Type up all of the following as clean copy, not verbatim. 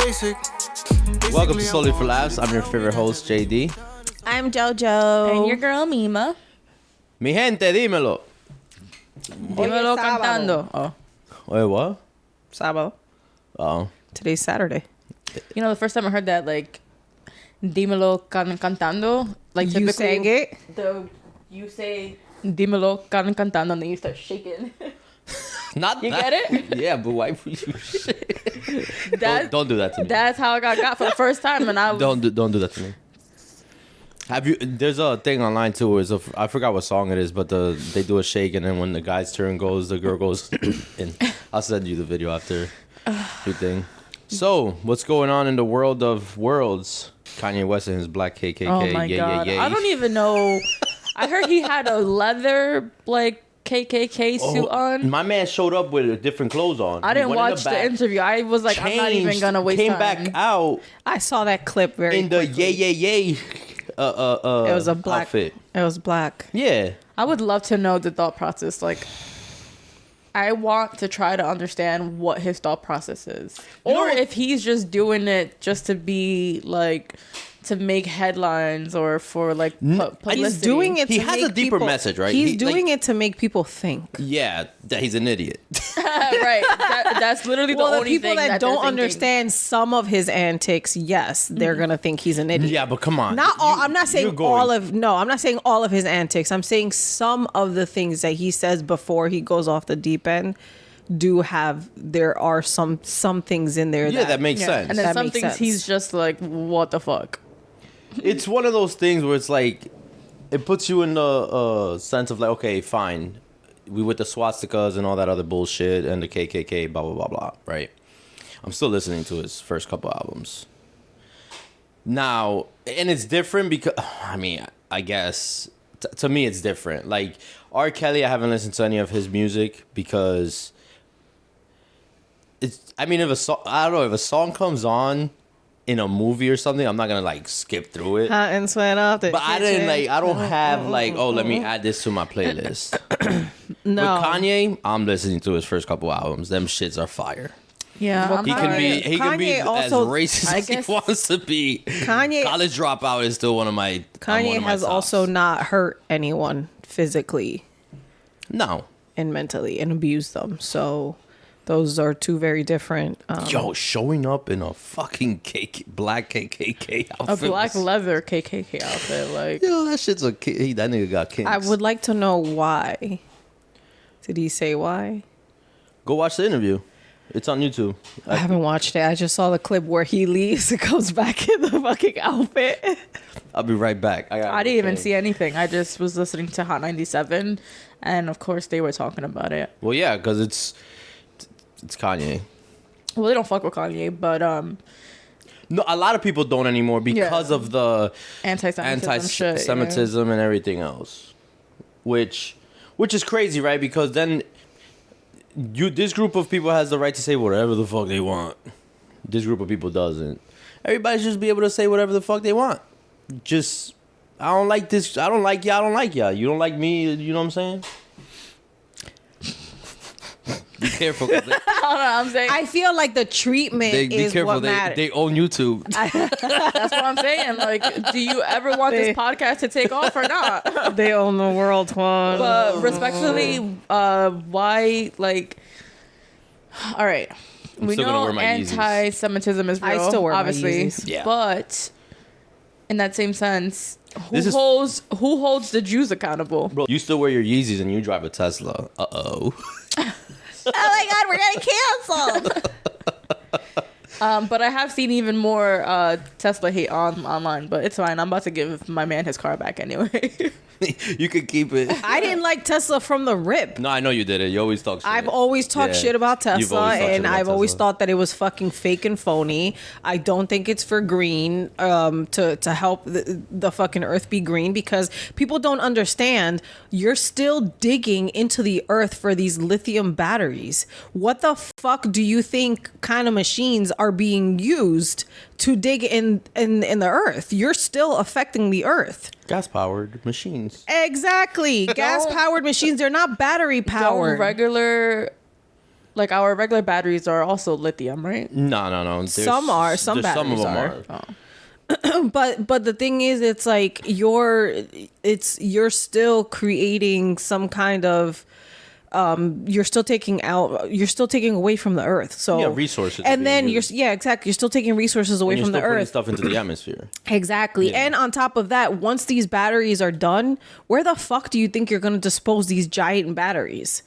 basic. Welcome to Souly for Laughs. I'm your favorite host, JD. I'm JoJo. And your girl, Mima. Mi gente, dímelo. Dímelo cantando. Oh. Wait, what? Sábado. Oh. Today's Saturday. You know, the first time I heard that, like, dímelo cantando. Like, You sang it? You say dímelo cantando, and then you start shaking. Not You that. get it? Yeah, but why would you shit? Don't do that to me. That's how I got for the first time, and I was... Don't do that to me. Have you? There's a thing online too. I forgot what song it is, but they do a shake, and then when the guy's turn goes, the girl goes in. I'll send you the video after your thing. So, what's going on in the world of worlds? Kanye West and his black KKK. Oh my God. I don't even know. I heard he had a leather, like, KKK suit on. My man showed up with different clothes on. I didn't watch the interview. I was like, I'm not even gonna waste time. Came back out I saw that clip very in the quickly. it was a black outfit. It was black. Yeah. I would love to know the thought process. Like, I want to try to understand what his thought process is. Or if he's just doing it just to be, like, to make headlines or for, like, publicity. He's doing it to He has a deeper message, right? He's doing it to make people think. Yeah, that he's an idiot. Right. That's literally the only people thing that they're don't thinking. understand some of his antics, yes, they're going to think he's an idiot. Yeah, but come on. Not all. I'm not saying going- I'm not saying all of his antics. I'm saying some of the things that he says before he goes off the deep end there are some things in there. Yeah, that makes sense. And then That some makes things sense. he's just like, what the fuck? It's one of those things where it's like, it puts you in the sense of like, okay, fine. We with the swastikas and all that other bullshit and the KKK, blah, blah, blah, blah, right? I'm still listening to his first couple albums. Now, and it's different because, I mean, I guess, to me it's different. Like, R. Kelly, I haven't listened to any of his music because it's, I mean, if a song comes on in a movie or something, I'm not gonna like skip through it. Hot and sweat off the But kitchen. I don't have like, oh, let me add this to my playlist. No. With Kanye, I'm listening to his first couple albums. Them shits are fire. Yeah. Well, He can be Kanye as also- racist I as guess- he wants to be. Kanye- College Dropout is still one of my Kanye has tops. also not hurt anyone physically No. and mentally and abused them. So those are two very different. Yo, showing up in a fucking black KKK A outfit. black leather KKK outfit. Like, Yo, that shit's that nigga got kinks. I would like to know why. Did he say why? Go watch the interview. It's on YouTube. I haven't watched it. I just saw the clip where he leaves and comes back in the fucking outfit. I'll be right back. I didn't even see anything. I just was listening to Hot 97, and of course they were talking about it. Well, yeah, because it's Kanye. Well, they don't fuck with Kanye, but No, a lot of people don't anymore because of the anti-Semitism and everything else, which is crazy, right? Because then this group of people has the right to say whatever the fuck they want. This group of people doesn't. Everybody should just be able to say whatever the fuck they want. Just, I don't like this. I don't like y'all. I don't like y'all. You don't like me. You know what I'm saying? Be careful. I'm saying. I feel like the treatment is what matters. They own YouTube. That's what I'm saying. Like, do you ever want this podcast to take off or not? They own the world, Juan. But respectfully, why, like, all right. We still gonna know wear my Yeezys. anti-Semitism is real, I still wear my obviously. Yeezys. Yeah. But in that same sense, who This is- holds the Jews accountable? Bro, you still wear your Yeezys and you drive a Tesla. Uh-oh. Oh my God, we're getting canceled. But I have seen even more Tesla hate online, but it's fine. I'm about to give my man his car back anyway. You could keep it. I didn't like Tesla from the rip. No, I know you did it. You always talk shit. I've always talked Yeah. shit about You've Tesla, always talked shit and about I've always Tesla. thought that it was fucking fake and phony. I don't think it's for green, to help the fucking earth be green, because people don't understand. You're still digging into the earth for these lithium batteries. What the fuck do you think kind of machines are being used to dig in the earth? You're still affecting the earth. Gas-powered machines. Exactly. Gas-powered machines. They're not battery powered. Don't regular Like our regular batteries are also lithium, right? No. Some batteries some of them are. Oh. But the thing is, it's like you're still creating some kind of you're still taking away from the earth. So Yeah, resources are and then being you're used. exactly, you're still taking resources away And you're from the still putting earth. stuff into the atmosphere. Exactly. Yeah. And on top of that, once these batteries are done, where the fuck do you think you're going to dispose these giant batteries?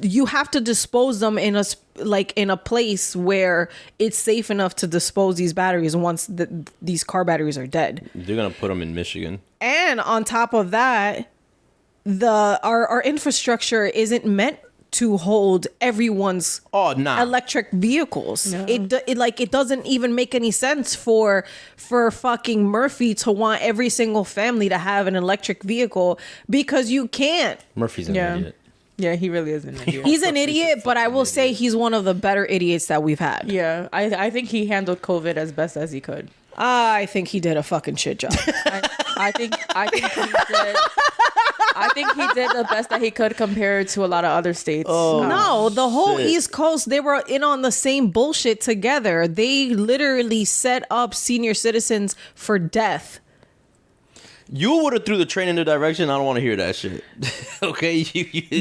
You have to dispose them in a place where it's safe enough to dispose these batteries once these car batteries are dead. They're gonna put them in Michigan. And on top of that, our infrastructure isn't meant to hold everyone's electric vehicles. No. It doesn't even make any sense for fucking Murphy to want every single family to have an electric vehicle, because you can't. Murphy's an Yeah. idiot. Yeah, he really is an idiot. He's an idiot, but I will say he's one of the better idiots that we've had. Yeah, I think he handled COVID as best as he could. I think he did a fucking shit job. I think he did the best that he could compared to a lot of other states. No, the whole shit. East Coast, they were in on the same bullshit together. They literally set up senior citizens for death. You would have threw the train in the direction. I don't want to hear that shit. Okay,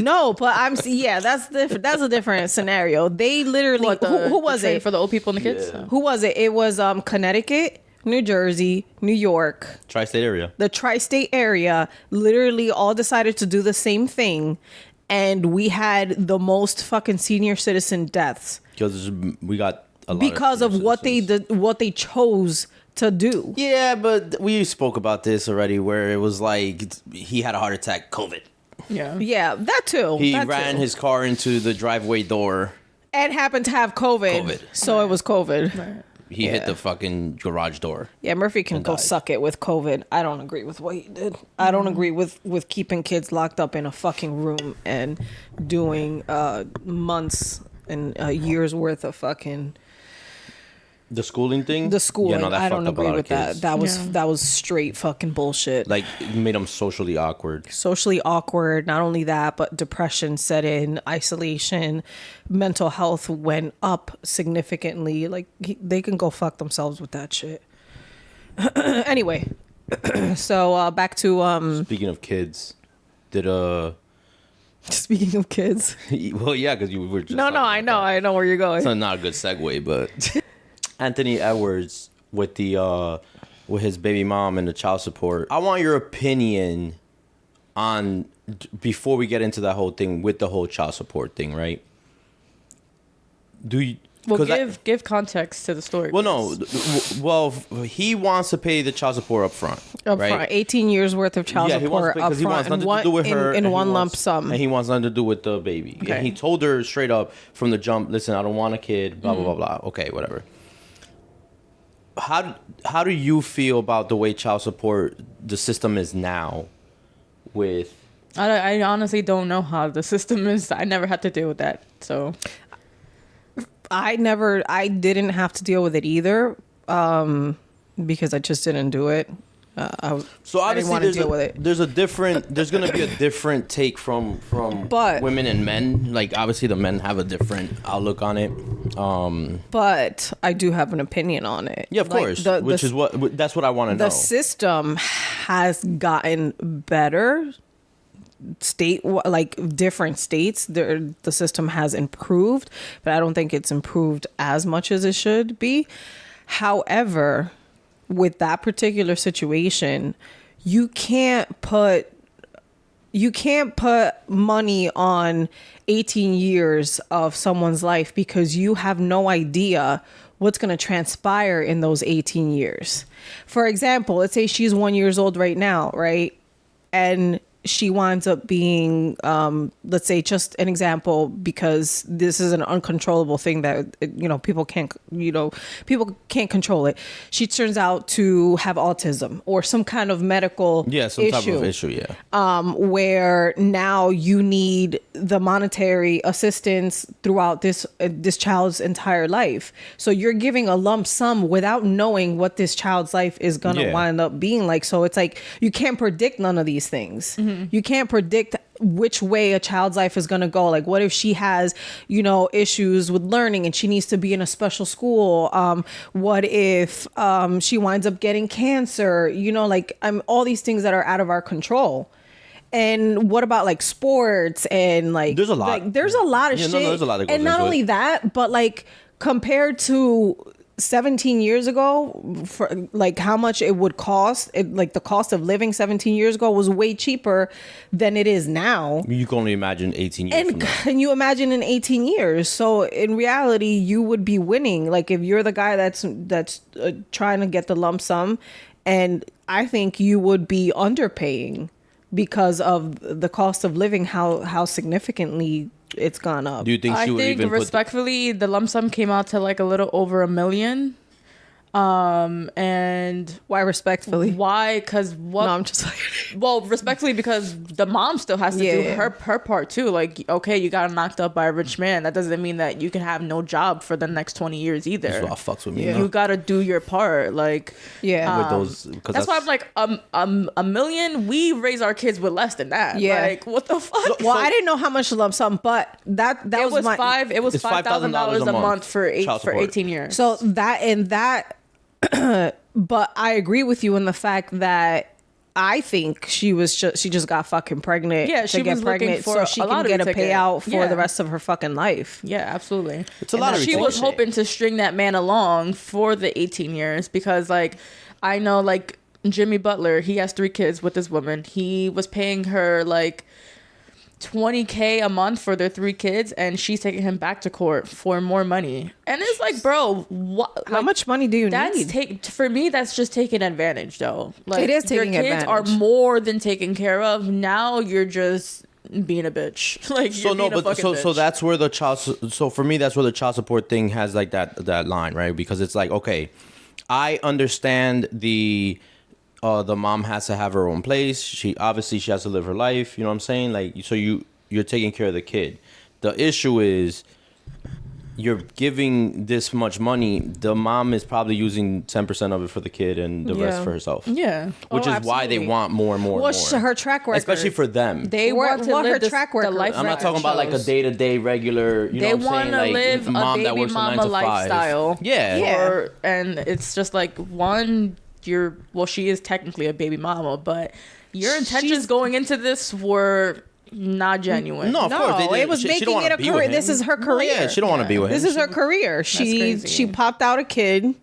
No, but that's a different scenario. They literally who was the train it? for the old people and the kids? Yeah. Who was it? It was Connecticut, New Jersey, New York, Tri-state area. the tri-state area literally all decided to do the same thing, and we had the most fucking senior citizen deaths Because we got a lot because of senior what they citizens. did, what they chose to do. Yeah, but we spoke about this already, where it was like he had a heart attack, COVID. Yeah. Yeah, that too. He that ran too. his car into the driveway door. and happened to have COVID. So it was COVID. Right. He hit Yeah. the fucking garage door. Yeah, Murphy can And go died. suck it with COVID. I don't agree with what he did. I don't agree with keeping kids locked up in a fucking room and doing months and years worth of fucking The schooling thing? the schooling. Yeah, no, that I don't fucked up a agree lot of with that. kids. That was straight fucking bullshit. Like, it made them socially awkward. Socially awkward. Not only that, but depression set in, isolation, mental health went up significantly. Like they can go fuck themselves with that shit. Anyway, so back to Speaking of kids, did speaking of kids. well, yeah, because you were just No, talking I about know, that. I know where you're going. It's not a good segue, but Anthony Edwards with the with his baby mom and the child support. I want your opinion on before we get into that whole thing with the whole child support thing, right? Do you? Well, 'cause give context to the story. well, no. Well, he wants to pay the child support up front, Up right? front, 18 years worth of child Yeah, he wants support to pay up because he wants front nothing to do with her in and he one lump wants- sum. and he wants nothing to do with the baby. Okay. And he told her straight up from the jump, listen, I don't want a kid, blah blah blah blah. Okay, whatever. How do you feel about the way child support the system is now? With I honestly don't know how the system is. I never had to deal with that. So I didn't have to deal with it either, because I just didn't do it. so I didn't obviously want to deal with it. there's gonna be a different take from But- women and men. Like obviously the men have a different outlook on it. But I do have an opinion on it. Yeah, of Like, course. the That's what I want to know. the system has gotten better. Different states, the system has improved, but I don't think it's improved as much as it should be. However, with that particular situation, you can't put money on 18 years of someone's life because you have no idea what's going to transpire in those 18 years. For example, let's say she's 1 year old right now, right? And she winds up being, let's say, just an example, because this is an uncontrollable thing that people can't control it. She turns out to have autism or some kind of medical some type of issue. Yeah. where now you need the monetary assistance throughout this child's entire life. So you're giving a lump sum without knowing what this child's life is gonna Yeah. wind up being like. So it's like you can't predict none of these things. You can't predict which way a child's life is going to go. Like, what if she has, issues with learning and she needs to be in a special school? What if she winds up getting cancer? All these things that are out of our control. And what about like sports and like there's a lot. There's a lot of shit. No, there's a lot that goes and not into only it. that, but like compared to 17 years ago, for like how much it would cost, like the cost of living 17 years ago was way cheaper than it is now. You can only imagine 18 years from now. Can you imagine in 18 years? So in reality, you would be winning. Like if you're the guy that's trying to get the lump sum, and I think you would be underpaying because of the cost of living, how significantly it's gone up. Do you think she would even respectfully, the lump sum came out to like a little over $1 million. And why respectfully? Why? Because what? No, I'm just like. Well, respectfully, because the mom still has to do her part too. Like, okay, you got knocked up by a rich man. That doesn't mean that you can have no job for the next 20 years either. That's what fucks with me. You got to do your part. Like, with those, that's why I'm like, $1 million. We raise our kids with less than that. Yeah. Like, what the fuck? Well, I didn't know how much the lump sum, but that it was $5,000 a month month for 18 years. So that. But I agree with you in the fact that I think she just got fucking pregnant. Yeah, she was pregnant so she can get a payout for the rest of her fucking life. Yeah, absolutely. It's a lot of she was hoping to string that man along for the 18 years because, like, I know, like, Jimmy Butler, he has 3 kids with this woman. He was paying her like $20K a month for their 3 kids, and she's taking him back to court for more money. And it's like, bro, what? How much money do you need? For me, that's just taking advantage, though. Like, it is taking your kids advantage. are more than taken care of. Now you're just being a bitch. Like, so that's where the child. So for me, that's where the child support thing has like that line, right? Because it's like, okay, I understand the mom has to have her own place. She has to live her life. You know what I'm saying? Like, so you're taking care of the kid. The issue is you're giving this much money. The mom is probably using 10% of it for the kid and the rest for herself. Yeah, which is why they want more and more. What's her track record? Especially for them. They want to live her track record. I'm not talking about like a day-to-day regular. You know what I'm saying? They want to live a baby mama lifestyle. Yeah. And it's just like she is technically a baby mama, but your intentions going into this were not genuine. No, of course. It was making it a career. This is her career. Yeah, she don't want to be with him. This is her career. She popped out a kid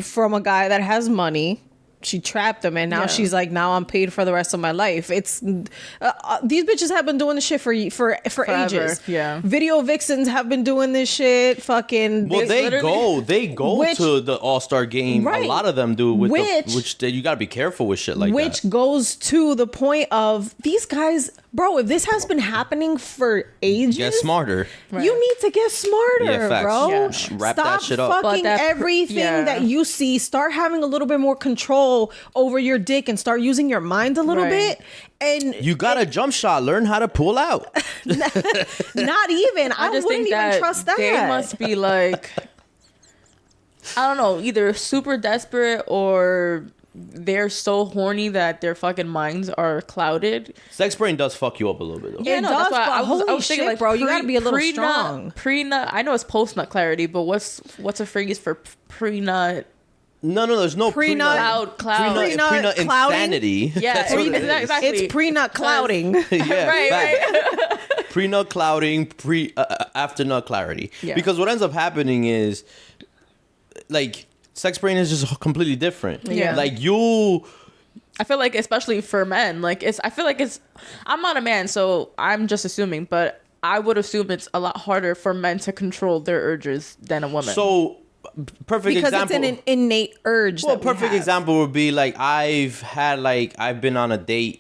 from a guy that has money. She trapped him, and now she's like, now I'm paid for the rest of my life. It's these bitches have been doing this shit for ages. Yeah, video vixens have been doing this shit. Fucking. Well, they go to the All-Star game. Right. A lot of them do. Which you gotta be careful with shit like that. Which goes to the point of these guys, bro. If this has been happening for ages, get smarter. Right. You need to get smarter, bro. Yeah. Wrap that shit up. Stop fucking everything that you see. Start having a little bit more control over your dick and start using your mind a little bit. And you got a jump shot. Learn how to pull out. Not even. I just wouldn't even trust that. They must be like, I don't know, either super desperate or they're so horny that their fucking minds are clouded. Sex brain does fuck you up a little bit, though. Yeah, it does. But I was thinking, like, bro, you gotta be a little strong. Pre-nut. I know it's post-nut clarity, but what's a phrase for pre-nut? No, there's no pre-nut pre-nut insanity. Yeah, exactly. It's pre-nut clouding. Yeah, right. Pre-nut clouding, after nut clarity. Yeah. Because what ends up happening is, like, sex brain is just completely different. Yeah. Like I feel like, especially for men, like I'm not a man, so I'm just assuming, but I would assume it's a lot harder for men to control their urges than a woman. So perfect because example. It's an innate urge. Well, perfect example would be like I've been on a date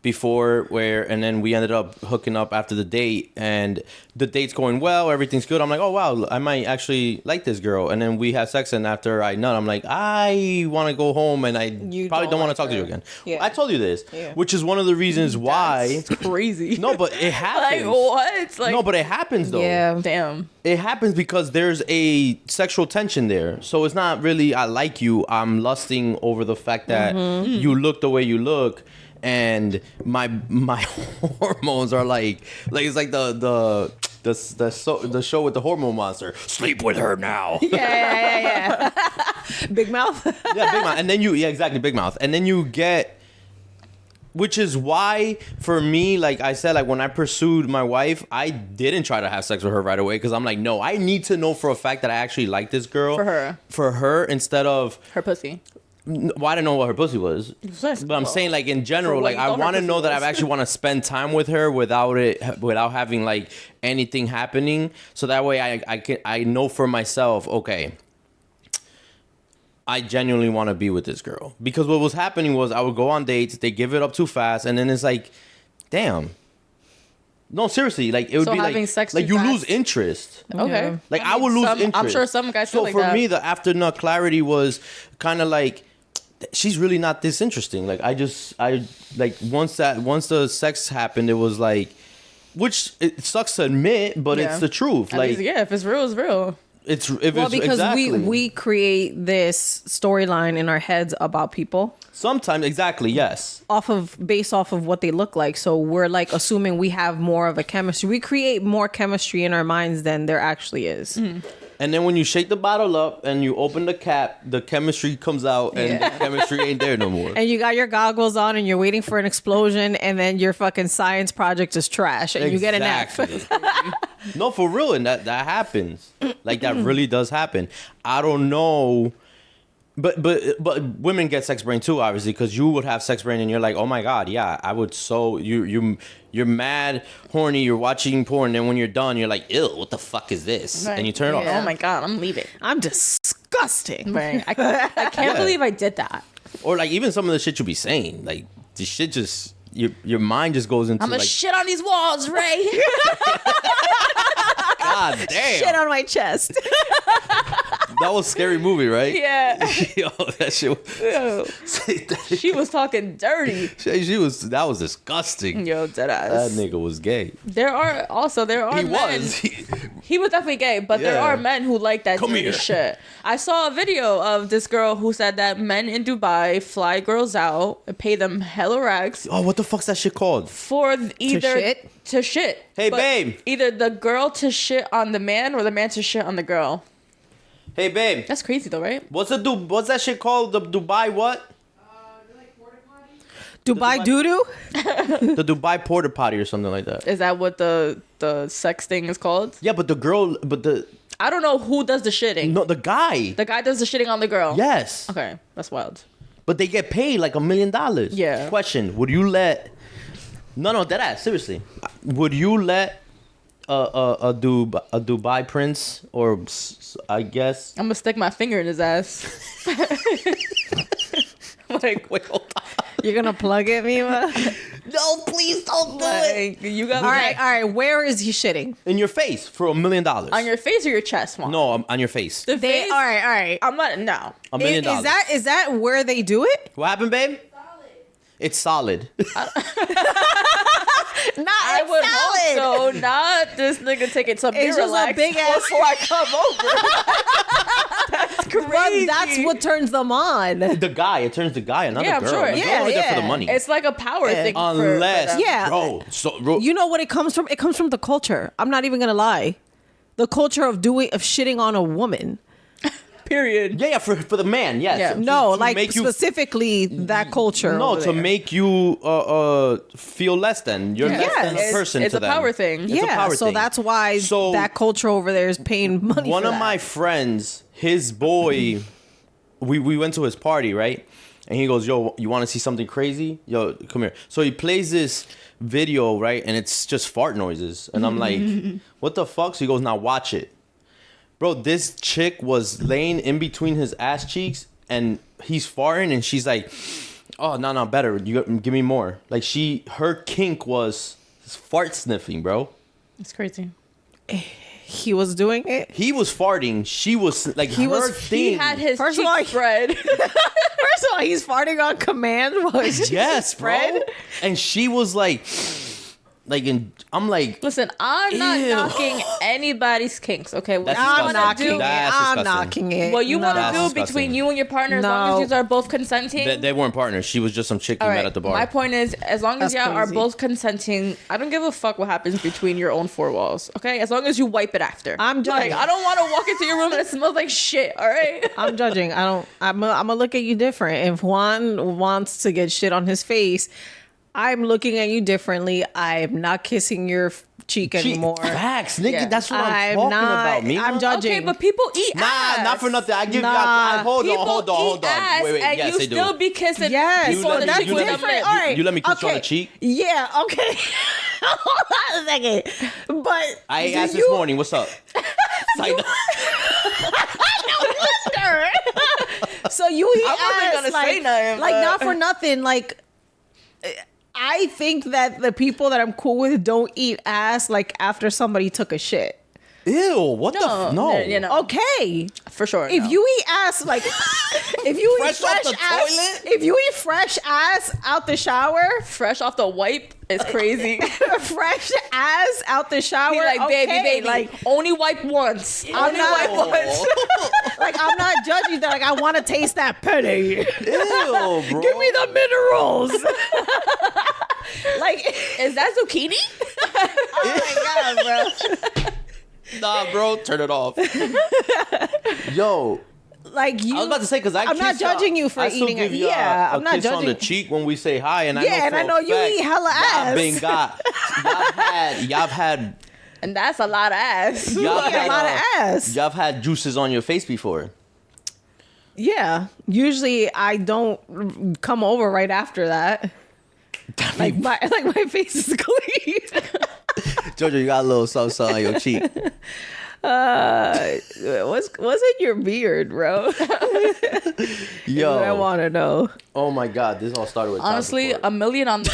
before and then we ended up hooking up after the date, and the date's going well, everything's good. I'm like, oh wow, I might actually like this girl, and then we have sex, and after I nut, I'm like, I want to go home, and I probably don't want to talk to you again. Yeah. I told you this, which is one of the reasons why. It's crazy. No, but it happens. Like what? Like, no, but it happens though. Yeah, damn. It happens because there's a sexual tension there. So it's not really I like you. I'm lusting over the fact that you look the way you look. and my hormones are like it's like the show with the hormone monster. Sleep with her now. Yeah. Big mouth. Yeah, big mouth. And then exactly, big mouth. And then you get, which is why for me, like I said, like when I pursued my wife, I didn't try to have sex with her right away because I'm like, no, I need to know for a fact that I actually like this girl. For her instead of her pussy. Well, I didn't know what her pussy was, but I'm saying like in general, like I want to know that I actually want to spend time with her without having like anything happening. So that way I know for myself, okay, I genuinely want to be with this girl. Because what was happening was I would go on dates, they give it up too fast, and then it's like, damn. No, seriously, like it would be like sex you fast. lose interest. Okay. Like I would lose interest. I'm sure some guys feel like that. So that. for me, the after nut clarity was kind of like, she's really not this interesting. Like I like once the sex happened, it was like, which it sucks to admit, but it's the truth. Like if it's real, it's real. Because we create this storyline in our heads about people. Sometimes, exactly, yes. Based off of what they look like. So we're like assuming we have more of a chemistry. We create more chemistry in our minds than there actually is. Mm. And then when you shake the bottle up and you open the cap, the chemistry comes out and the chemistry ain't there no more. And you got your goggles on and you're waiting for an explosion and then your fucking science project is trash and you get an F. No, for real. And that happens. Like that really does happen. I don't know. But women get sex brain too, obviously, because you would have sex brain and you're like, oh my God, yeah, I would you're mad, horny, you're watching porn, and then when you're done, you're like, ew, what the fuck is this? Right. And you turn it off. Oh my God, I'm leaving. I'm disgusting. Right. I can't believe I did that. Or like even some of the shit you be saying, like the shit just your mind just goes into. I'm gonna shit on these walls, Ray. God damn. Shit on my chest. That was a scary movie, right? Yeah. Yo, that shit. She was talking dirty. That was disgusting. Yo, deadass. That nigga was gay. There are He men. was. He was definitely gay, but there are men who like that dirty shit. I saw a video of this girl who said that men in Dubai fly girls out and pay them hella racks. Oh, what the fuck's that shit called? For either to shit. Hey, babe. Either the girl to shit on the man or the man to shit on the girl. Hey, babe. That's crazy though, right? What's that shit called? The Dubai what? Like porta potty? Dubai Doodoo? The Dubai porta potty or something like that. Is that what the sex thing is called? Yeah, but I don't know who does the shitting. No, the guy. The guy does the shitting on the girl. Yes. Okay, that's wild. But they get paid like $1 million. Yeah. Question: would you let? No, deadass. Seriously, would you let a Dubai prince, or I guess I'm gonna stick my finger in his ass. Like, wait, hold on. You're gonna plug it, Mima? No, please don't do it. You got All right. Where is he shitting? In your face for $1 million. on your face or your chest, Mom? No, on your face. The face. All right. I'm not. No. $1 million. Is that where they do it? What happened, babe? It's solid. I would hope so. Not this nigga taking some It's just a big ass before I come over. That's crazy. But that's what turns them on. The guy, it turns the guy another Yeah, I'm girl. sure. The girl Yeah, is there for the yeah. money. It's like a power thing. Unless, for them. Yeah. bro, You know what it comes from? It comes from the culture. I'm not even gonna lie. The culture of shitting on a woman. Period. yeah, for the man, yes. Yeah. No, To like make you- specifically that culture. No, over to there. make you feel less than. You're less than a person It's to a them. power thing. It's a Yeah, power so thing. that's why So- that culture over there is paying money. One for of that. my friends, his boy, we went to his party, right? And he goes, yo, you want to see something crazy? Yo, come here. So he plays this video, right? And it's just fart noises. And I'm like, what the fuck? So he goes, now watch it. Bro, this chick was laying in between his ass cheeks and he's farting and she's like, oh, no, better. You give me more. Like her kink was fart sniffing, bro. It's crazy. He was doing it. He was farting. She was like, He had his First of cheeks all, spread. First of all, he's farting on command. Yes, bro. spread. And she was like I'm like, Listen, I'm not Ew. knocking anybody's kinks. Okay, what That's you I'm want disgusting. to do? That's I'm disgusting. knocking it. What you want to That's do disgusting. between you and your partner, as long No. as you are both consenting. they weren't partners. She was just some chick you All met right. at the bar. My point is, as long as That's y'all are crazy. both consenting, I don't give a fuck what happens between your own four walls. Okay, as long as you wipe it after. I'm judging. I don't want to walk into your room and it smells like shit. All right. I'm judging. I'm gonna look at you different. If Juan wants to get shit on his face, I'm looking at you differently. I'm not kissing your cheek anymore. Facts, nigga. Yeah. That's what I'm I'm talking not. about, me. I'm judging. Okay, but people eat ass. Nah, not for nothing. I give Nah. y'all. Hold People on. eat ass, Wait, and yes, you they still do. be kissing. Yes, You people let on me- the that's cheek you with let them different. lips. All right. You let me kiss you on the Okay. cheek? Yeah. Okay. Hold on a second. But I do asked you- this morning. What's up? Like, So you eat I wasn't ass, gonna like, say nothing, like but- not for nothing. Like I think that the people that I'm cool with don't eat ass like after somebody took a shit. ew. What the? No. you know, Okay. for sure. If no. you eat ass like if you eat Fresh off fresh the ass, toilet? if you eat fresh ass out the shower, fresh off the wipe, it's crazy. fresh ass out the shower, Be like, baby, okay, baby, like only wipe once. I'm Only not- wipe once. like I'm not judging that. Like I want to taste that penny. Ew, bro. Give me the minerals. Like, Is that zucchini? oh my god, bro. Nah, bro. Turn it off. Yo. Like you. I was about to say because I'm not judging you for I still eating give it. you Yeah, a I'm not kiss on the judging. cheek when we say hi, and Yeah, and I know you eat hella ass. Y'all had And that's a lot of ass. y'all You eat a had, lot of ass. y'all had juices on your face before. Yeah. Usually I don't come over right after that. Like my face is clean. Jojo, you got a little something on your cheek. What's in your beard, bro? Yo, I want to know. oh my god, this all started with child Honestly, support. $1 million on the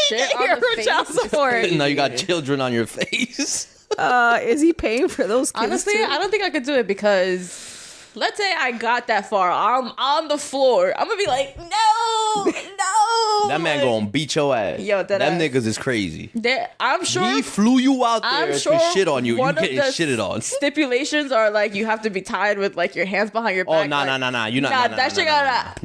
shit on the face. Child support. Now you got children on your face. Is he paying for those kids? Honestly, too? I don't think I could do it because let's say I got that far. I'm on the floor. I'm gonna be like, no. That man gonna beat your ass. Yo, that Them ass. niggas is crazy. I'm sure. He flew you out there I'm to sure shit on you. You one of getting the shitted on. Stipulations are like you have to be tied with like your hands behind your Oh, back. nah. You not. Nah, that shit gotta.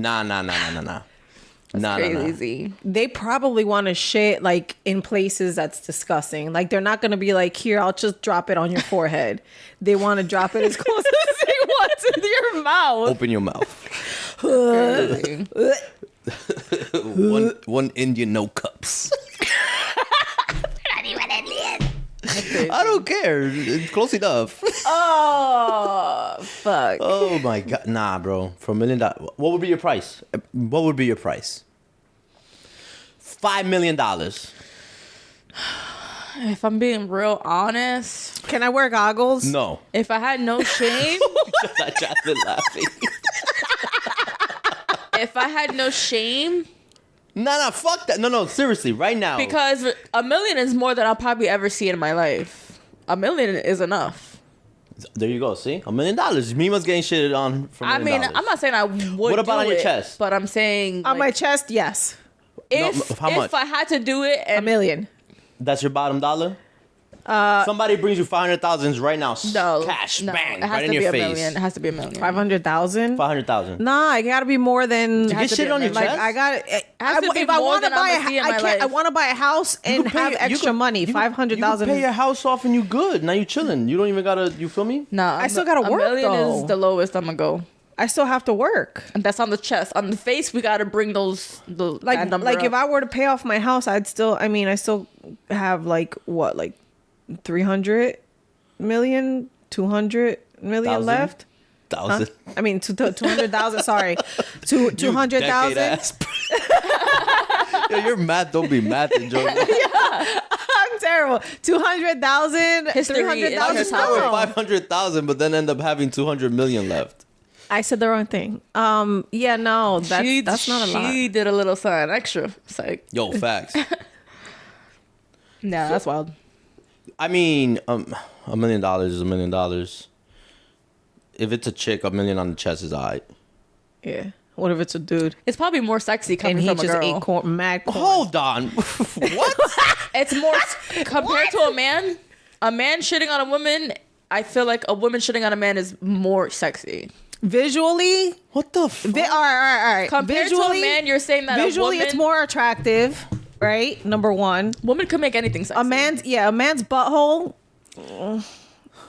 Nah. Crazy. They probably want to shit like in places that's disgusting. Like they're not gonna be like, here, I'll just drop it on your forehead. They want to drop it as close as they want to your mouth. Open your mouth. Crazy. one Indian, no cups. I don't care. It's close enough. Oh fuck. Oh my god, nah, bro. For $1 million, what would be your price? What would be your price? $5 million. If I'm being real honest, Can I wear goggles? No, if I had no shame, I just been laughing. if I had no shame, Nah, fuck that. No, seriously, right now. because $1 million is more than I'll probably ever see in my life. $1 million is enough. There you go. See, $1 million. Mima's getting shitted on for $1 I million. mean, I'm not saying I would. What about do on your it, chest? But I'm saying On like, my chest, yes. if how much? if I had to do it, $1 million. That's your bottom dollar. Somebody brings you 500,000 right now. no Cash, no, bang, it has right to in be your $1 face. million. It has to be $1 million. 500,000. 500,000. Nah, it gotta be more than. To get shit on your Like chest? I got. has to be If I more want to than buy I'ma see in my I can't. life. I want to buy a house and have extra money. 500,000. You can pay your house off and you good. Now you chilling. You don't even gotta. You feel me? Nah, I still gotta $1 work, million though. is the lowest I'm gonna go. I still have to work. And that's on the chest. On the face, we gotta bring those that Like number if up. I were to pay off my house, I'd still. I mean, I still have like 300 million, 200 million Thousand? left. Huh? 1,000. I mean, 200,000. Sorry, You 200,000. decade ass. Yo, your math don't be mathing, Joe. I'm terrible. 200,000, History is 300,000. his Start with No. 500,000, but then end up having 200 million left. I said the wrong thing. Yeah, no, that's not a lot. She did a little sign extra. It's like, Yo, facts. nah, that's wild. I mean, $1 million is $1 million. If it's a chick, $1 million on the chest is alright. Yeah. What if it's a dude? It's probably more sexy And coming he from a just girl. ate mad corn. Hold on. What? It's more compared to a man. A man shitting on a woman. I feel like a woman shitting on a man is more sexy. Visually, What the fuck? all right. Compared Visually, to a man, you're saying that visually a woman, it's more attractive, right? Number one, woman could make anything sexy. a man's butthole.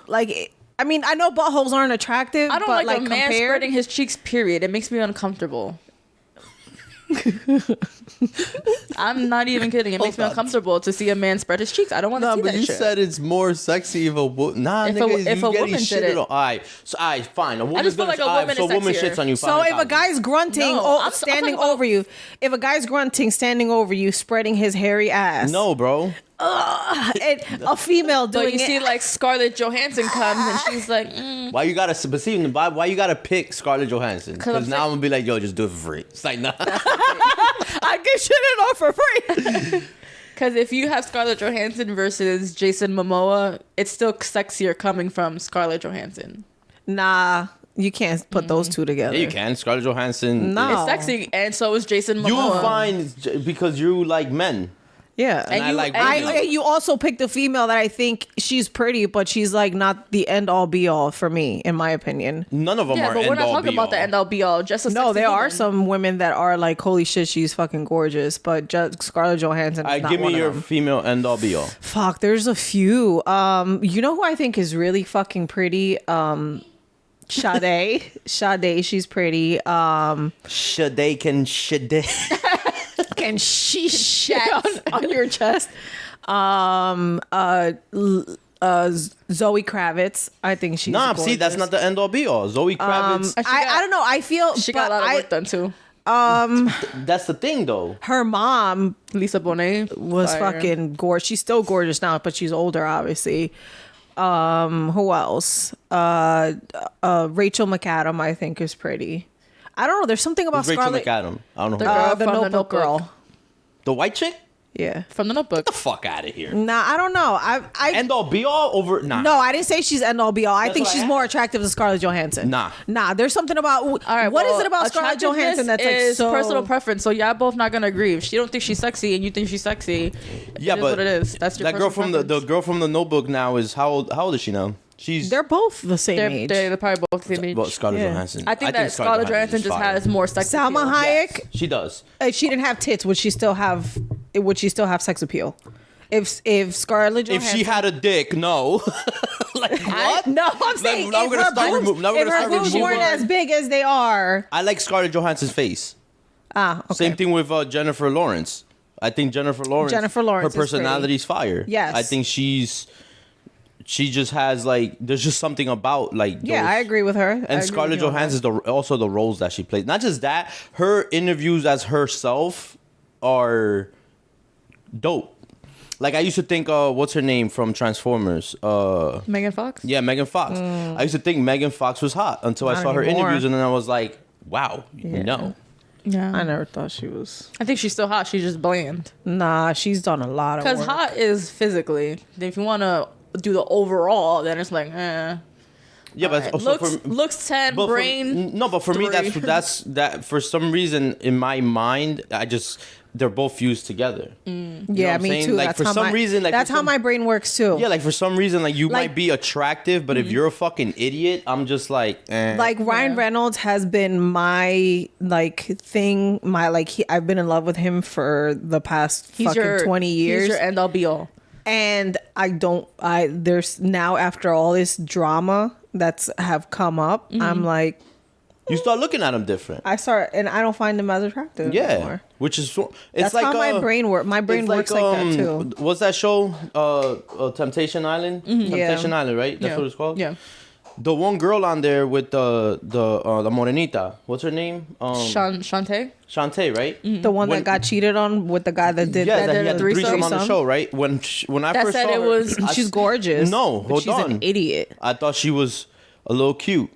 Like, I mean, I know buttholes aren't attractive. I don't but like a man compared, spreading his cheeks. Period. It makes me uncomfortable. I'm not even kidding. It makes me Hold on. uncomfortable to see a man spread his cheeks. I don't want to No, see but that you shit. said it's more sexy if a woman. Nah, If a- nigga, if you a getting woman did shitted it. on. All right, so all right, fine. A woman's just feel gonna. like a all right, woman so is a woman sexier. shits on you. So if a 500,000. guy's grunting, No, I'm standing talking about- over you, if a guy's grunting, standing over you, spreading his hairy ass, No, bro. a female But doing you see, it. like Scarlett Johansson comes and she's like, Why you gotta? But see, why you gotta pick Scarlett Johansson? 'Cause I'm Because now I'm gonna be like, yo, just do it for free. It's like, nah. I get shit off for free. because if you have Scarlett Johansson versus Jason Momoa, it's still sexier coming from Scarlett Johansson. Nah, you can't put those two together. Yeah, you can. Scarlett Johansson. No. is- It's sexy, and so is Jason Momoa. You find because you like men. Yeah, And I like you also picked a female that I think she's pretty, but she's like not the end all be all for me, in my opinion. None of them Yeah, are. but we're not end-all, talking about the be-all. end all be all. Just a No, sexy there are woman. some women that are like, holy shit, she's fucking gorgeous, but just Scarlett Johansson. Is not Give me one your of them. female end all be all. Fuck, there's a few. You know who I think is really fucking pretty? Sade. Sade, she's pretty. Should they? Can she shit on your chest? Zoe Kravitz. I think she's Nah, gorgeous. see, that's not the end all be all. Zoe Kravitz. I don't know. I feel She got a but lot of work done too. That's the thing, though. her mom Lisa Bonet was fire. fucking gorgeous. She's still gorgeous now, but she's older, obviously. Who else? Rachel McAdam, I think, is pretty. I don't know. There's something about Rachel Scarlett. McAdam. I don't know. The Who that girl is. The from The Notebook Notebook. girl. The white chick? Yeah. from The Notebook. Get the fuck out of here. Nah, I don't know. I End all be all over. Nah. no, I didn't say she's end all be all. I That's think what I she's asked. more attractive than Scarlett Johansson. Nah. There's something about All right, what is well, it about Scarlett Johansson that's like is so personal preference. So y'all both not gonna agree. If she don't think she's sexy and you think she's sexy, Yeah, it is but what it is. That's your that girl personal from the preference. girl from the Notebook now is how old? How old is she now? She's They're both the same age. They're probably both the same age. well, Scarlett Yeah. Johansson. I think that Scarlett Johansson is just fire. has more sex Salma appeal. Hayek. Yes, she does. She didn't have tits. Would she still have? Would she still have sex appeal? If Scarlett If Johansson, she had a dick, no. Like what? no, I'm saying now if we're gonna her start boobs, remo- now we're if gonna her start boobs removing- weren't as big as they are. I like Scarlett Johansson's face. Okay. Same thing with Jennifer Lawrence. I think Jennifer Lawrence. Jennifer Lawrence Her is pretty. personality's fire. Yes. I think she just has like there's just something about like. Yeah, those- I agree with her. I agree And with Scarlett you on that. Johansson also the roles that she plays. Not just that, her interviews as herself are dope. Like I used to think, what's her name from Transformers? Megan Fox. Yeah, Megan Fox. I used to think Megan Fox was hot until I Not saw her anymore. interviews, and then I was like, wow, no. Yeah. I never thought she was. I think she's still hot. She's just bland. Nah, she's done a lot of work. Because hot is physically. If you want to do the overall, then it's like, Yeah, but Alright. also looks 10, but brain. no, but for me, 3. that's that. For some reason, in my mind, they're both fused together. Yeah, what I'm me saying? too. Like, That's for how some my, reason, like, that's for how some- my brain works too. Yeah, like for some reason, like you Like- might be attractive, but if you're a fucking idiot, I'm just like, eh. Like Ryan Reynolds has been my like thing. My like I've been in love with him for the past fucking 20 years. He's your end all be all. And there's now after all this drama that's have come up, I'm like, you start looking at them different. I don't find him as attractive Yeah, anymore. which is it's That's like how my brain works. My brain it's works like that too. What's that show? Temptation Island. Temptation Yeah. Island, right? That's Yeah. what it's called. Yeah. The one girl on there with the morenita. What's her name? Shantae? Shantae, right? The one When- that got cheated on with the guy that did Yeah, that that he did had a the threesome on the threesome. show, right? When I That first said saw it her, was- She's gorgeous. No, but hold she's on. an idiot. I thought she was a little cute.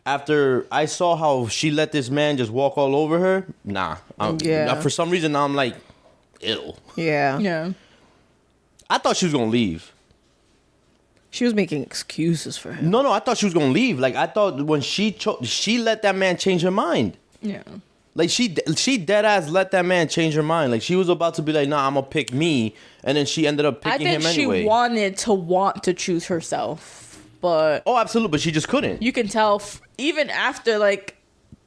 After I saw how she let this man just walk all over her, Yeah. For some reason, now I'm like, ew. Yeah. Yeah. I thought she was gonna leave. She was making excuses for him. No, I thought she was gonna leave. Like I thought when she let that man change her mind. Yeah. Like she dead ass let that man change her mind. Like she was about to be like, nah, I'm gonna pick me, and then she ended up I picking think him anyway. she wanted to want to choose herself, but Oh, absolutely, but she just couldn't. you can tell even after like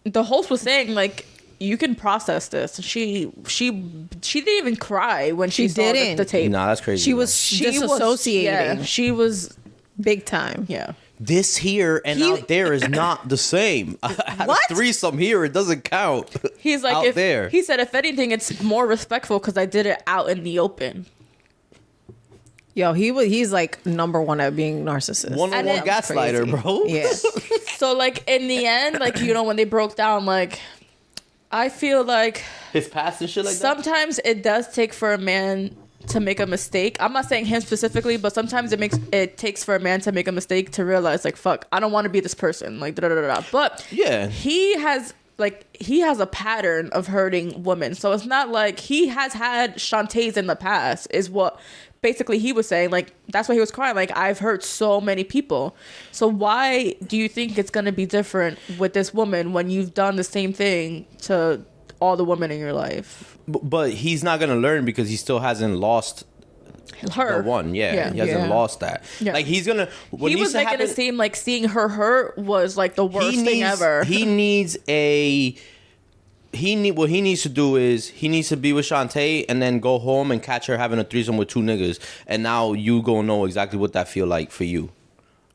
the host was saying like you can process this. She didn't even cry when she saw didn't. the tape. Nah, that's crazy. She man. was disassociating. Yeah, she was. Big time. Yeah. This here and out there is not the same. I had What? a threesome here. It doesn't count. He's like, out there. He said, if anything, it's more respectful because I did it out in the open. Yo, he's like number one at being narcissist. 101 And gaslighter, crazy. bro. Yeah. So, like, in the end, like, you know, when they broke down, like, I feel like His past and shit like that. sometimes it does take for a man to make a mistake. I'm not saying him specifically, but sometimes it takes for a man to make a mistake to realize, like, fuck, I don't want to be this person. Like, da da da da. But Yeah. he has a pattern of hurting women. So it's not like he has had Shantae's in the past, is what basically he was saying. Like, that's why he was crying. Like, I've hurt so many people. So why do you think it's going to be different with this woman when you've done the same thing to all the women in your life? But he's not gonna learn because he still hasn't lost Her. the one. Yeah, he Yeah. hasn't Yeah. lost that. Yeah. Like he's gonna. What He needs was to making happen, it seem like seeing her hurt was like the worst thing ever. He needs what he needs to do is he needs to be with Shantae and then go home and catch her having a threesome with two niggas, and now you gonna know exactly what that feel like for you,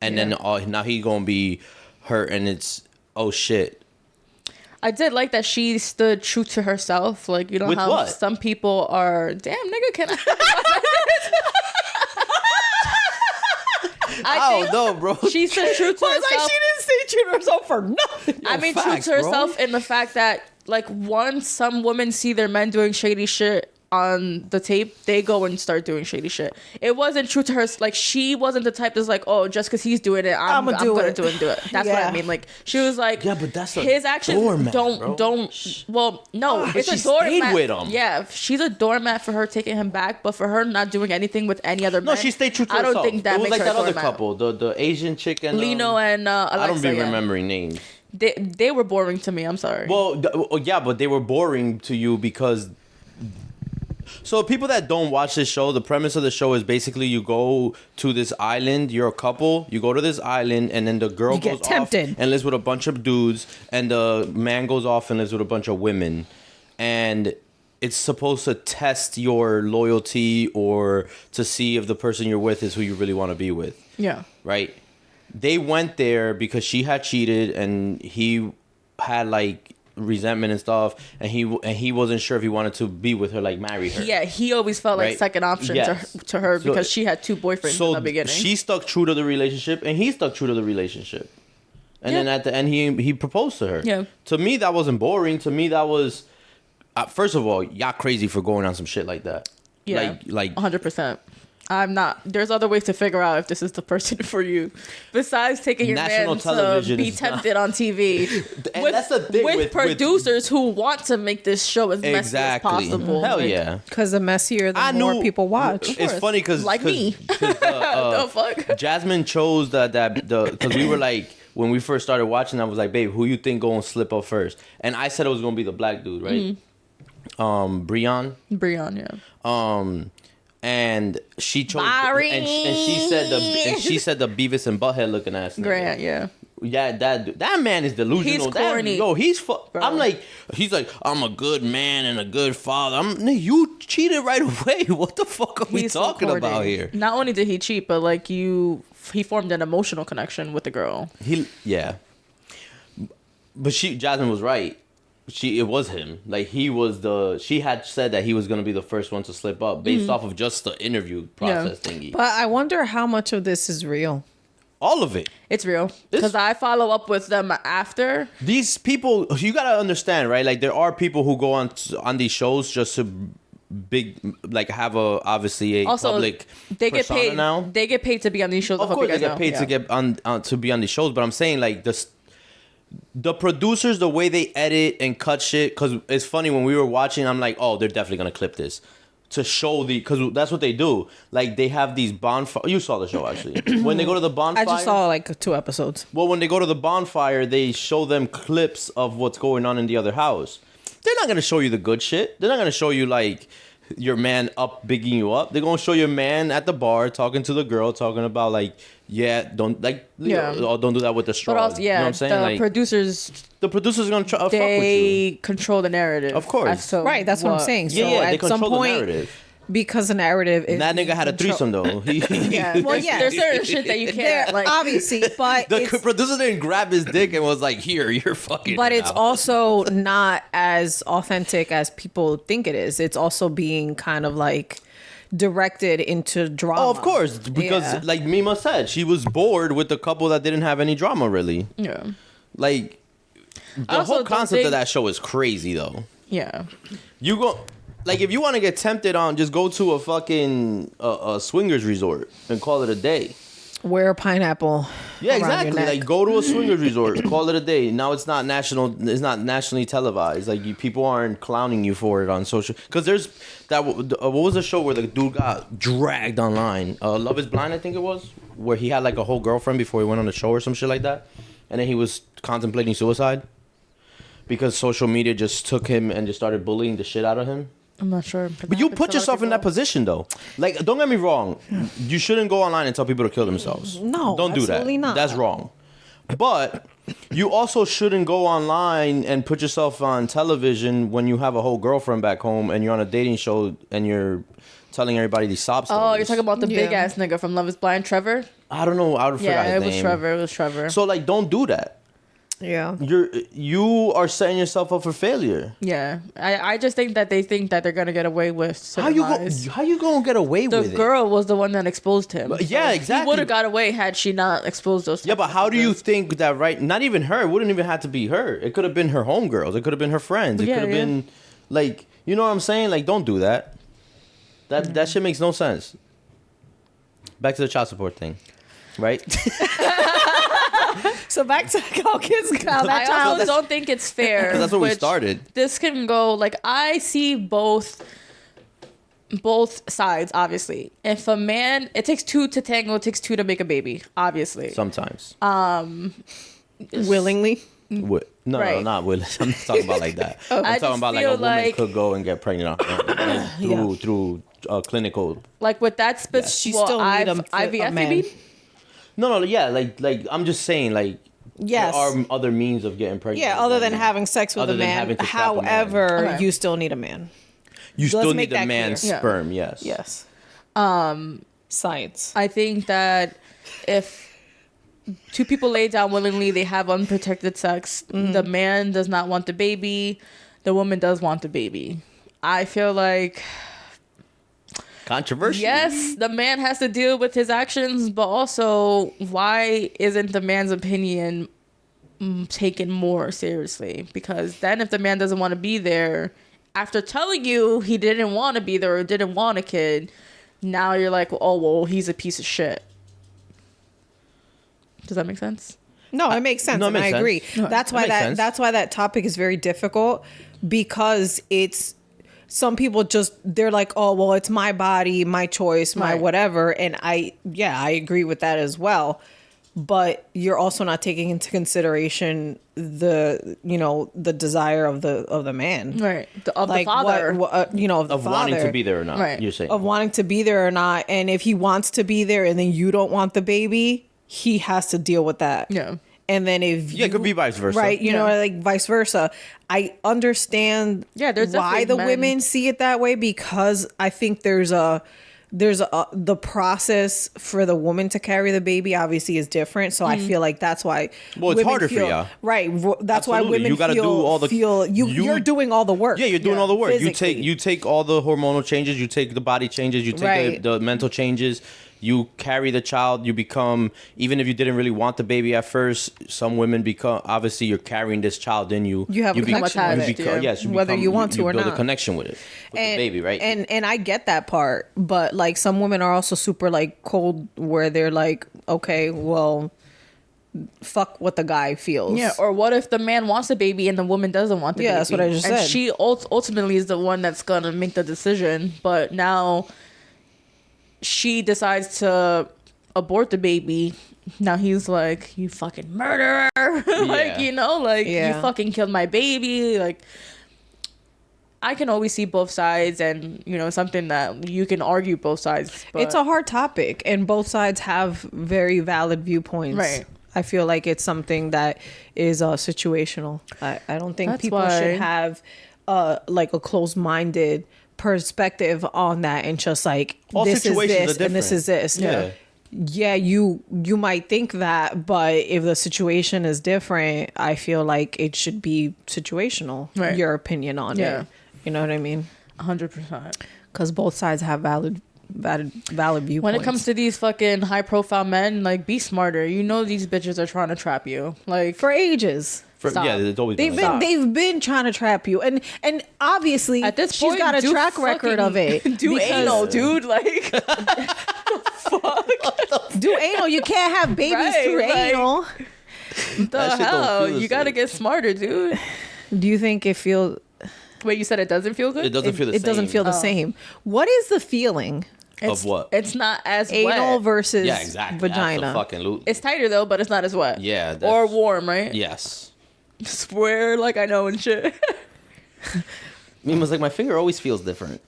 and then now he gonna be hurt, and it's oh shit. I did like that she stood true to herself. Like, you know With how what? some people are, damn nigga, can I? I don't know, bro. She stood true to herself. didn't stay true to herself for nothing. I mean, facts, true to bro. herself in the fact that, like, once some women see their men doing shady shit on the tape, they go and start doing shady shit. It wasn't true to her. Like, she wasn't the type that's like, oh, just because he's doing it, I'm I'ma gonna do it. do it and do it. That's what I Yeah. mean. Like, she was like, Yeah, but that's a his actions doormat, bro. don't. Well, no, But it's she a doormat. stayed with him. Yeah, she's a doormat for her taking him back, but for her not doing anything with any other No, man. she stayed true to I herself. don't think that it was makes like her that a other doormat. couple, the Asian chick and Lino and Alexa. I don't be yeah. remembering names. They were boring to me. I'm sorry. Well, yeah, but they were boring to you because. So people that don't watch this show, the premise of the show is basically you go to this island. You're a couple. You go to this island, and then the girl You get goes tempted. off and lives with a bunch of dudes, and the man goes off and lives with a bunch of women, and it's supposed to test your loyalty or to see if the person you're with is who you really want to be with. yeah. Right? They went there because she had cheated and he had like resentment and stuff, and he wasn't sure if he wanted to be with her, like marry her. Yeah, he always felt like Right? second option Yes. to her So- because she had two boyfriends So in the beginning. she stuck true to the relationship, and he stuck true to the relationship. And Yeah. then at the end, he proposed to her. Yeah. To me, that wasn't boring. To me, that was first of all, y'all crazy for going on some shit like that. Yeah, like 100%. I'm not. There's other ways to figure out if this is the person for you, besides taking your National man to television be is tempted on TV. And that's the thing with with- producers who want to make this show as messy exactly. as possible. Hell Like, yeah. Because the messier, the I more knew- people watch. It's funny because Like me. The fuck? Jasmine chose because we were like, when we first started watching, I was like, babe, who you think gonna slip up first? And I said it was gonna be the black dude, right? Breon. Breon, yeah. And she chose Barry. and she said the Beavis and Butthead looking ass nigga. Grant, yeah. Yeah, that man is delusional. He's corny. Bro. I'm like, he's like, I'm a good man and a good father. Nigga, you cheated right away. What the fuck are we He's so talking corny. about here? Not only did he cheat, but like he formed an emotional connection with the girl. Yeah. But Jasmine was right. It was him. Like she had said that he was gonna be the first one to slip up based off of just the interview process thingy. But I wonder how much of this is real. All of it. It's real because I follow up with them after. These people, you gotta understand, right? Like there are people who go on these shows just to have obviously a Also, public they get persona paid now. They get paid to be on these shows. Of course, they get paid to get to be on these shows. But I'm saying like the producers, the way they edit and cut shit, because it's funny when we were watching, I'm like, oh, they're definitely gonna clip this to show because that's what they do. Like they have these bonfire. You saw the show actually. When they go to the bonfire, I just saw like 2 episodes. Well, when they go to the bonfire, they show them clips of what's going on in the other house. they're not gonna show you the good shit. They're not gonna show you like your man up bigging you up. They're gonna show your man at the bar talking to the girl, talking about like, don't like, oh, don't do that with the straws. But also, you know what I'm saying? the Like, producers the producers are gonna fuck with you. they control the narrative. Of course. as to Right, that's what I'm saying. So Yeah, they at some control the point, narrative. because the narrative is That nigga had a threesome though. Yeah, Well, yeah. there's certain shit that you there, can't like. obviously, but The it's, producer didn't grab his dick and was like, "Here, you're fucking." but her it's now." also not as authentic as people think it is. It's also being kind of like directed into drama. Oh, of course, because Yeah. like Mima said, she was bored with the couple that didn't have any drama really. Yeah, Like the also whole don't concept think- of that show is crazy though. yeah. You go like if you want to get tempted on, just go to a fucking a swingers resort and call it a day. Wear a pineapple. Yeah, around your exactly. neck. Like go to a swingers resort, call it a day. Now it's not national. It's not nationally televised. Like people aren't clowning you for it on social. Because there's that. What was the show where the dude got dragged online? Love Is Blind, I think it was, where he had like a whole girlfriend before he went on the show or some shit like that, and then he was contemplating suicide because social media just took him and just started bullying the shit out of him. I'm not sure. But you put yourself in that position though. Like, don't get me wrong. You shouldn't go online and tell people to kill themselves. No, don't do that. absolutely not. That's wrong. But you also shouldn't go online and put yourself on television when you have a whole girlfriend back home and you're on a dating show and you're telling everybody these sob stories. Oh, you're talking about the Yeah. big ass nigga from Love Is Blind, Trevor? I don't know. I would forget Yeah, his it name. was Trevor. It was Trevor. So like, don't do that. Yeah. You are setting yourself up for failure. Yeah, I just think that they think that they're gonna get away with certain lies. How you gonna get away The with it? girl was the one that exposed him. But yeah, exactly. He would have got away had she not exposed those. Yeah, types but of how do you things. think that, right? Not even her. It wouldn't even have to be her. It could have been her homegirls. It could have been her friends. It Yeah, could have yeah. been, like, you know what I'm saying? Like, don't do that. That shit makes no sense. Back to the child support thing, right? So back to how kids got that I child. also don't think it's fair. 'Cause that's where we which started. This can go like I see both sides. Obviously, if a man, it takes two to tango. It takes two to make a baby. Obviously, Sometimes. willingly. No, Right. not Willis. I'm not talking about like that. I'm I talking just about like a feel woman like- could go and get pregnant through clinical. like with that She specific. still need a IVF, man. you mean? No, yeah, like I'm just saying, like, Yes. there are other means of getting pregnant. Yeah, other than having sex with Other a than man. having to strap a man. However, Okay. you still need a man. You Let's still make need the that man's clear. Yeah. sperm, yes. Yes. Science. I think that if two people lay down willingly, they have unprotected sex. The man does not want the baby. The woman does want the baby. I feel like, Controversial. yes, the man has to deal with his actions, but also, why isn't the man's opinion taken more seriously? Because then if the man doesn't want to be there, after telling you he didn't want to be there or didn't want a kid, now you're like, oh, well, he's a piece of shit. Does that make sense? No, it makes sense, No, it and makes I sense. agree. No, That's it why makes that sense. that's why that topic is very difficult, because it's some people just they're like, oh well, it's my body, my choice, my Right. whatever, and I agree with that as well. But you're also not taking into consideration the desire of the man, Right. Of like the father. of the Of wanting father. to be there or not. Right. You're saying. Of wanting to be there or not, and if he wants to be there and then you don't want the baby, he has to deal with that. Yeah. And then if Yeah, it could be vice versa. right? You know, Yeah. like vice versa. I understand. Yeah, there's why definitely the men- women see it that way, because I think there's the process for the woman to carry the baby obviously is different. So I feel like that's why. Well, it's women harder for feel- y'all. right? That's why Absolutely. women You gotta feel, do all the- you're doing all the work. Yeah, you're doing all the work. physically. You take all the hormonal changes, you take the body changes, you take Right. the mental changes. You carry the child. You become, even if you didn't really want the baby at first, some women become, obviously you're carrying this child in you. You have a become- connection with it, become- yeah. yes, you Whether become- you want to or build not. a connection with it, with the baby, right? And I get that part, but like some women are also super like cold, where they're like, okay, well, fuck what the guy feels. Yeah, or what if the man wants a baby and the woman doesn't want the baby? Yeah, that's what I just and said. she ultimately is the one that's gonna make the decision, but now she decides to abort the baby. Now he's like, you fucking murderer. Yeah. Like, you Yeah. fucking killed my baby. Like, I can always see both sides, and you know, something that you can argue both sides. But It's a hard topic, and both sides have very valid viewpoints. Right. I feel like it's something that is situational. I don't think That's people why- should have like a closed-minded perspective on that, and just like All this is situations this are and this is this. Yeah. Yeah, you might think that, but if the situation is different, I feel like it should be situational. Right. Your opinion on Yeah. it. You know what I mean? 100%. Because both sides have valid viewpoints. When it comes to these fucking high profile men, like, be smarter. You know these bitches are trying to trap you. Like, for ages. Stop. Yeah, it's always They've been been like that. they've been trying to trap you, and obviously at this she's point, got a do track record of it. Do because- anal, dude. Like, Do anal. You can't have babies Right, through like- anal. the That shit don't hell? feel the You gotta same. get smarter, dude. Do you think it feels? Wait, you said it doesn't feel good? It doesn't feel the It same. doesn't feel the same. What is the feeling? It's, Of what? It's not as Anal wet. versus Yeah, exactly. vagina. Fucking It's tighter though, but it's not as wet. Yeah, that's- Or warm, right? yes. Swear like I know and shit. I mean, it's like my finger always feels different.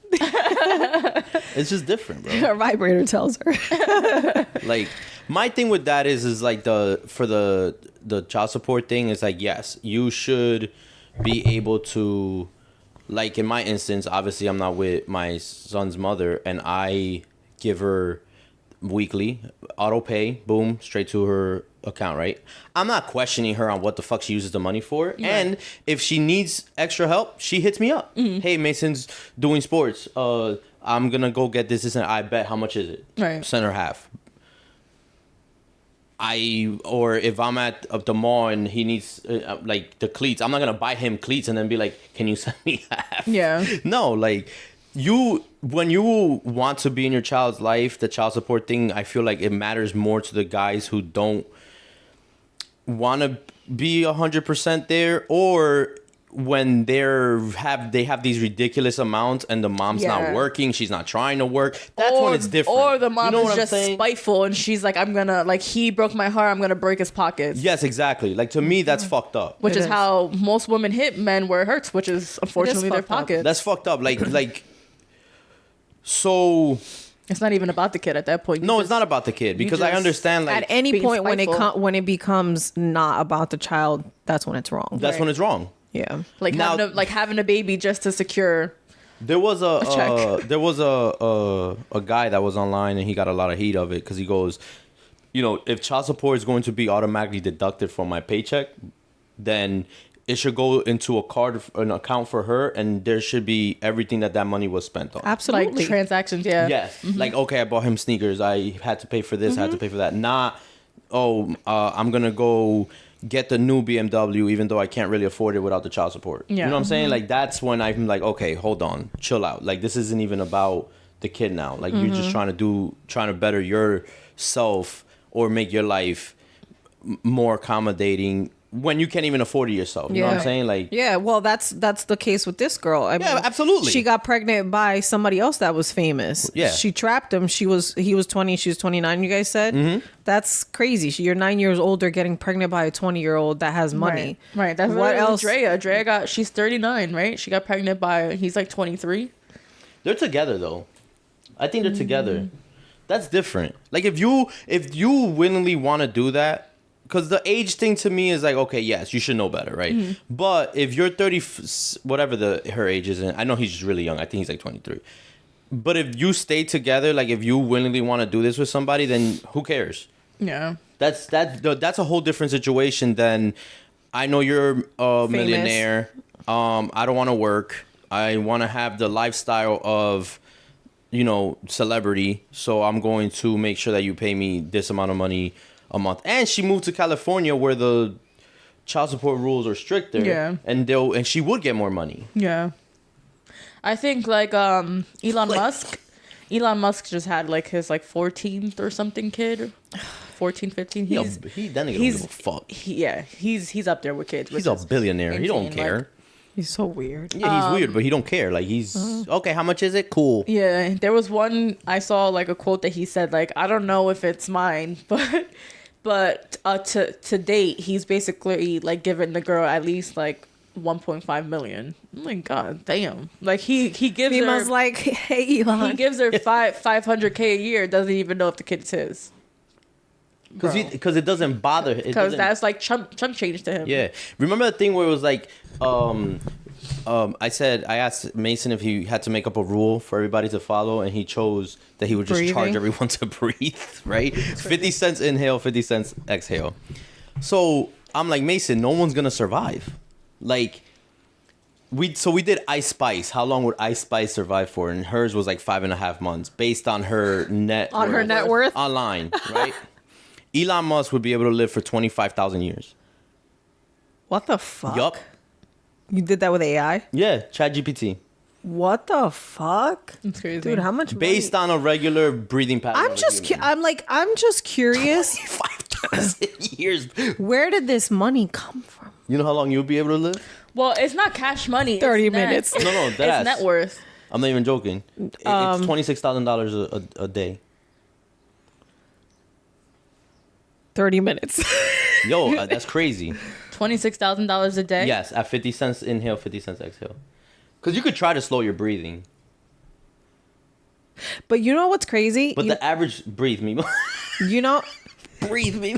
It's just different, bro. Her vibrator tells her. Like my thing with that is like the child support thing is like, yes, you should be able to, like in my instance, obviously I'm not with my son's mother, and I give her weekly auto pay, boom, straight to her account, right? I'm not questioning her on what the fuck she uses the money for. And if she needs extra help, she hits me up. Hey, Mason's doing sports. I'm gonna go get this and I bet how much is it? Right. Send her half. Or if I'm at the mall and he needs like the cleats, I'm not gonna buy him cleats and then be like, can you send me half? Yeah. No, like when you want to be in your child's life, the child support thing, I feel like it matters more to the guys who don't want to be 100% there, or when they have these ridiculous amounts and the mom's Yeah. not working, she's not trying to work. That's when it's different. Or the mom You know is what I'm just saying? spiteful and she's like, I'm gonna, like, he broke my heart, I'm gonna break his pockets. Yes, exactly. Like to me, that's fucked up. Which It is is. how most women hit men where it hurts, which is unfortunately their fucked up. pockets. That's fucked up. Like. So It's not even about the kid at that point. no, it's not about the kid because I just- understand like At any being point spiteful. when it becomes not about the child, that's when it's wrong. that's when it's wrong. Yeah. Like Now- having a baby just to secure. There was check. there was a guy that was online and he got a lot of heat of it because he goes, you know, if child support is going to be automatically deducted from my paycheck, then it should go into an account for her, and there should be everything that money was spent on. Absolutely. Like transactions, yeah. Yes, like okay, I bought him sneakers. I had to pay for this. I had to pay for that. Not I'm gonna go get the new BMW even though I can't really afford it without the child support. You Yeah. know what I'm saying? Like that's when I'm like, okay, hold on, chill out. Like this isn't even about the kid now. Like you're just trying to better yourself or make your life more accommodating when you can't even afford it yourself. You know what I'm saying? Like Yeah, well, that's the case with this girl. I Yeah, absolutely. She got pregnant by somebody else that was famous. Yeah. She trapped him. He was 20, she was 29, you guys said? Mm-hmm. That's crazy. You're 9 years older getting pregnant by a 20-year-old that has money. Right. That's What else? Drea she's 39, right? She got pregnant by, he's like 23. they're together though. I think they're together. That's different. Like if you willingly want to do that, because the age thing to me is like, okay, yes, you should know better, right? But if you're 30, whatever her age is, and I know he's really young. I think he's like 23. But if you stay together, like if you willingly want to do this with somebody, then who cares? Yeah. That's a whole different situation than I know you're a millionaire. I don't want to work. I want to have the lifestyle of, you know, celebrity. So I'm going to make sure that you pay me this amount of money a month. And she moved to California where the child support rules are stricter. Yeah. And she would get more money. Yeah. I think like Elon Musk just had like his like 14th or something kid. 14, 15. He that nigga don't give a fuck. He's up there with kids. He's a billionaire. He don't insane, care. like- He's so weird. Yeah, he's weird, but he don't care. Like he's okay. How much is it? Cool. Yeah, there was one I saw like a quote that he said like, I don't know if it's mine, but to date he's basically like given the girl at least like 1.5 million. I'm like, God damn. Like he gives Mima's her like, hey, Elon. he gives her 500K a year. Doesn't even know if the kid's his. Because it doesn't bother. Because that's like chunk change to him. Yeah. Remember the thing where it was like, I asked Mason if he had to make up a rule for everybody to follow, and he chose that he would just charge Breathing. everyone to breathe, right? 50 cents inhale, 50 cents exhale. So I'm like, Mason, no one's gonna survive. Like, we did Ice Spice. How long would Ice Spice survive for? And hers was like 5.5 months based on her net worth online, right? Elon Musk would be able to live for 25,000 years. What the fuck? Yup. You did that with AI? Yeah, ChatGPT. What the fuck? It's crazy. Dude, how much Based on a regular breathing pattern. I'm just curious. 5,000 years. Where did this money come from? You know how long you'll be able to live? Well, it's not cash money. 30 it's net. minutes. No, It's that's net worth. I'm not even joking. It's $26,000 a day. 30 minutes. Yo, that's crazy. $26,000 a day. Yes, at 50 cents inhale, 50 cents exhale. Because you could try to slow your breathing. But you know what's crazy? But the average breathe me. You know, Breathe me.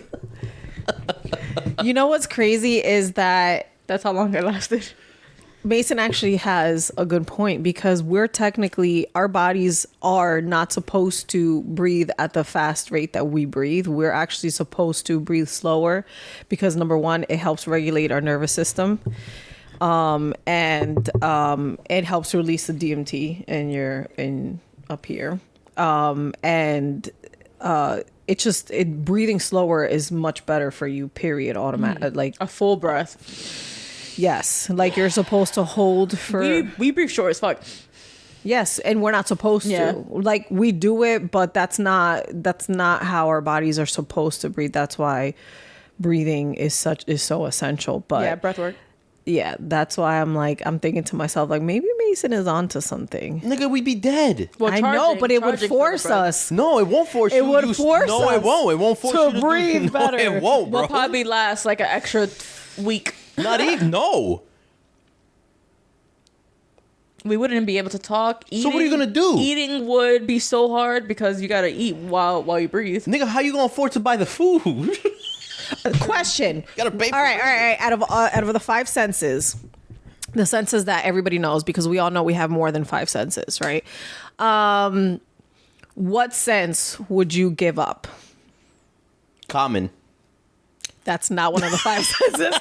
you know what's crazy is that That's how long it lasted. Mason actually has a good point, because our bodies are not supposed to breathe at the fast rate that we breathe. We're actually supposed to breathe slower because, number one, it helps regulate our nervous system. And it helps release the DMT in up here. Breathing slower is much better for you, period. Automatic, like A full breath. yes, like you're supposed to hold for. We breathe short as fuck. Yes, and we're not supposed Yeah. to. Like we do it, but that's not how our bodies are supposed to breathe. That's why breathing is so essential. But Yeah, breath work. yeah, that's why I'm thinking to myself, like, maybe Mason is onto something. Nigga, we'd be dead. Well, I know, but it would charging for the force breath. us. No, it won't force It you. would force No, us it won't. It won't force to you to breathe do, better. No, it won't, bro. We'll probably last like an extra week. Not even. No. We wouldn't be able to talk. Eating, So what are you gonna do? Eating would be so hard because you gotta eat while you breathe. Nigga, how you gonna afford to buy the food? Question. Gotta pay for All right. Out of the five senses, the senses that everybody knows, because we all know we have more than five senses, right? What sense would you give up? Common. That's not one of the five senses.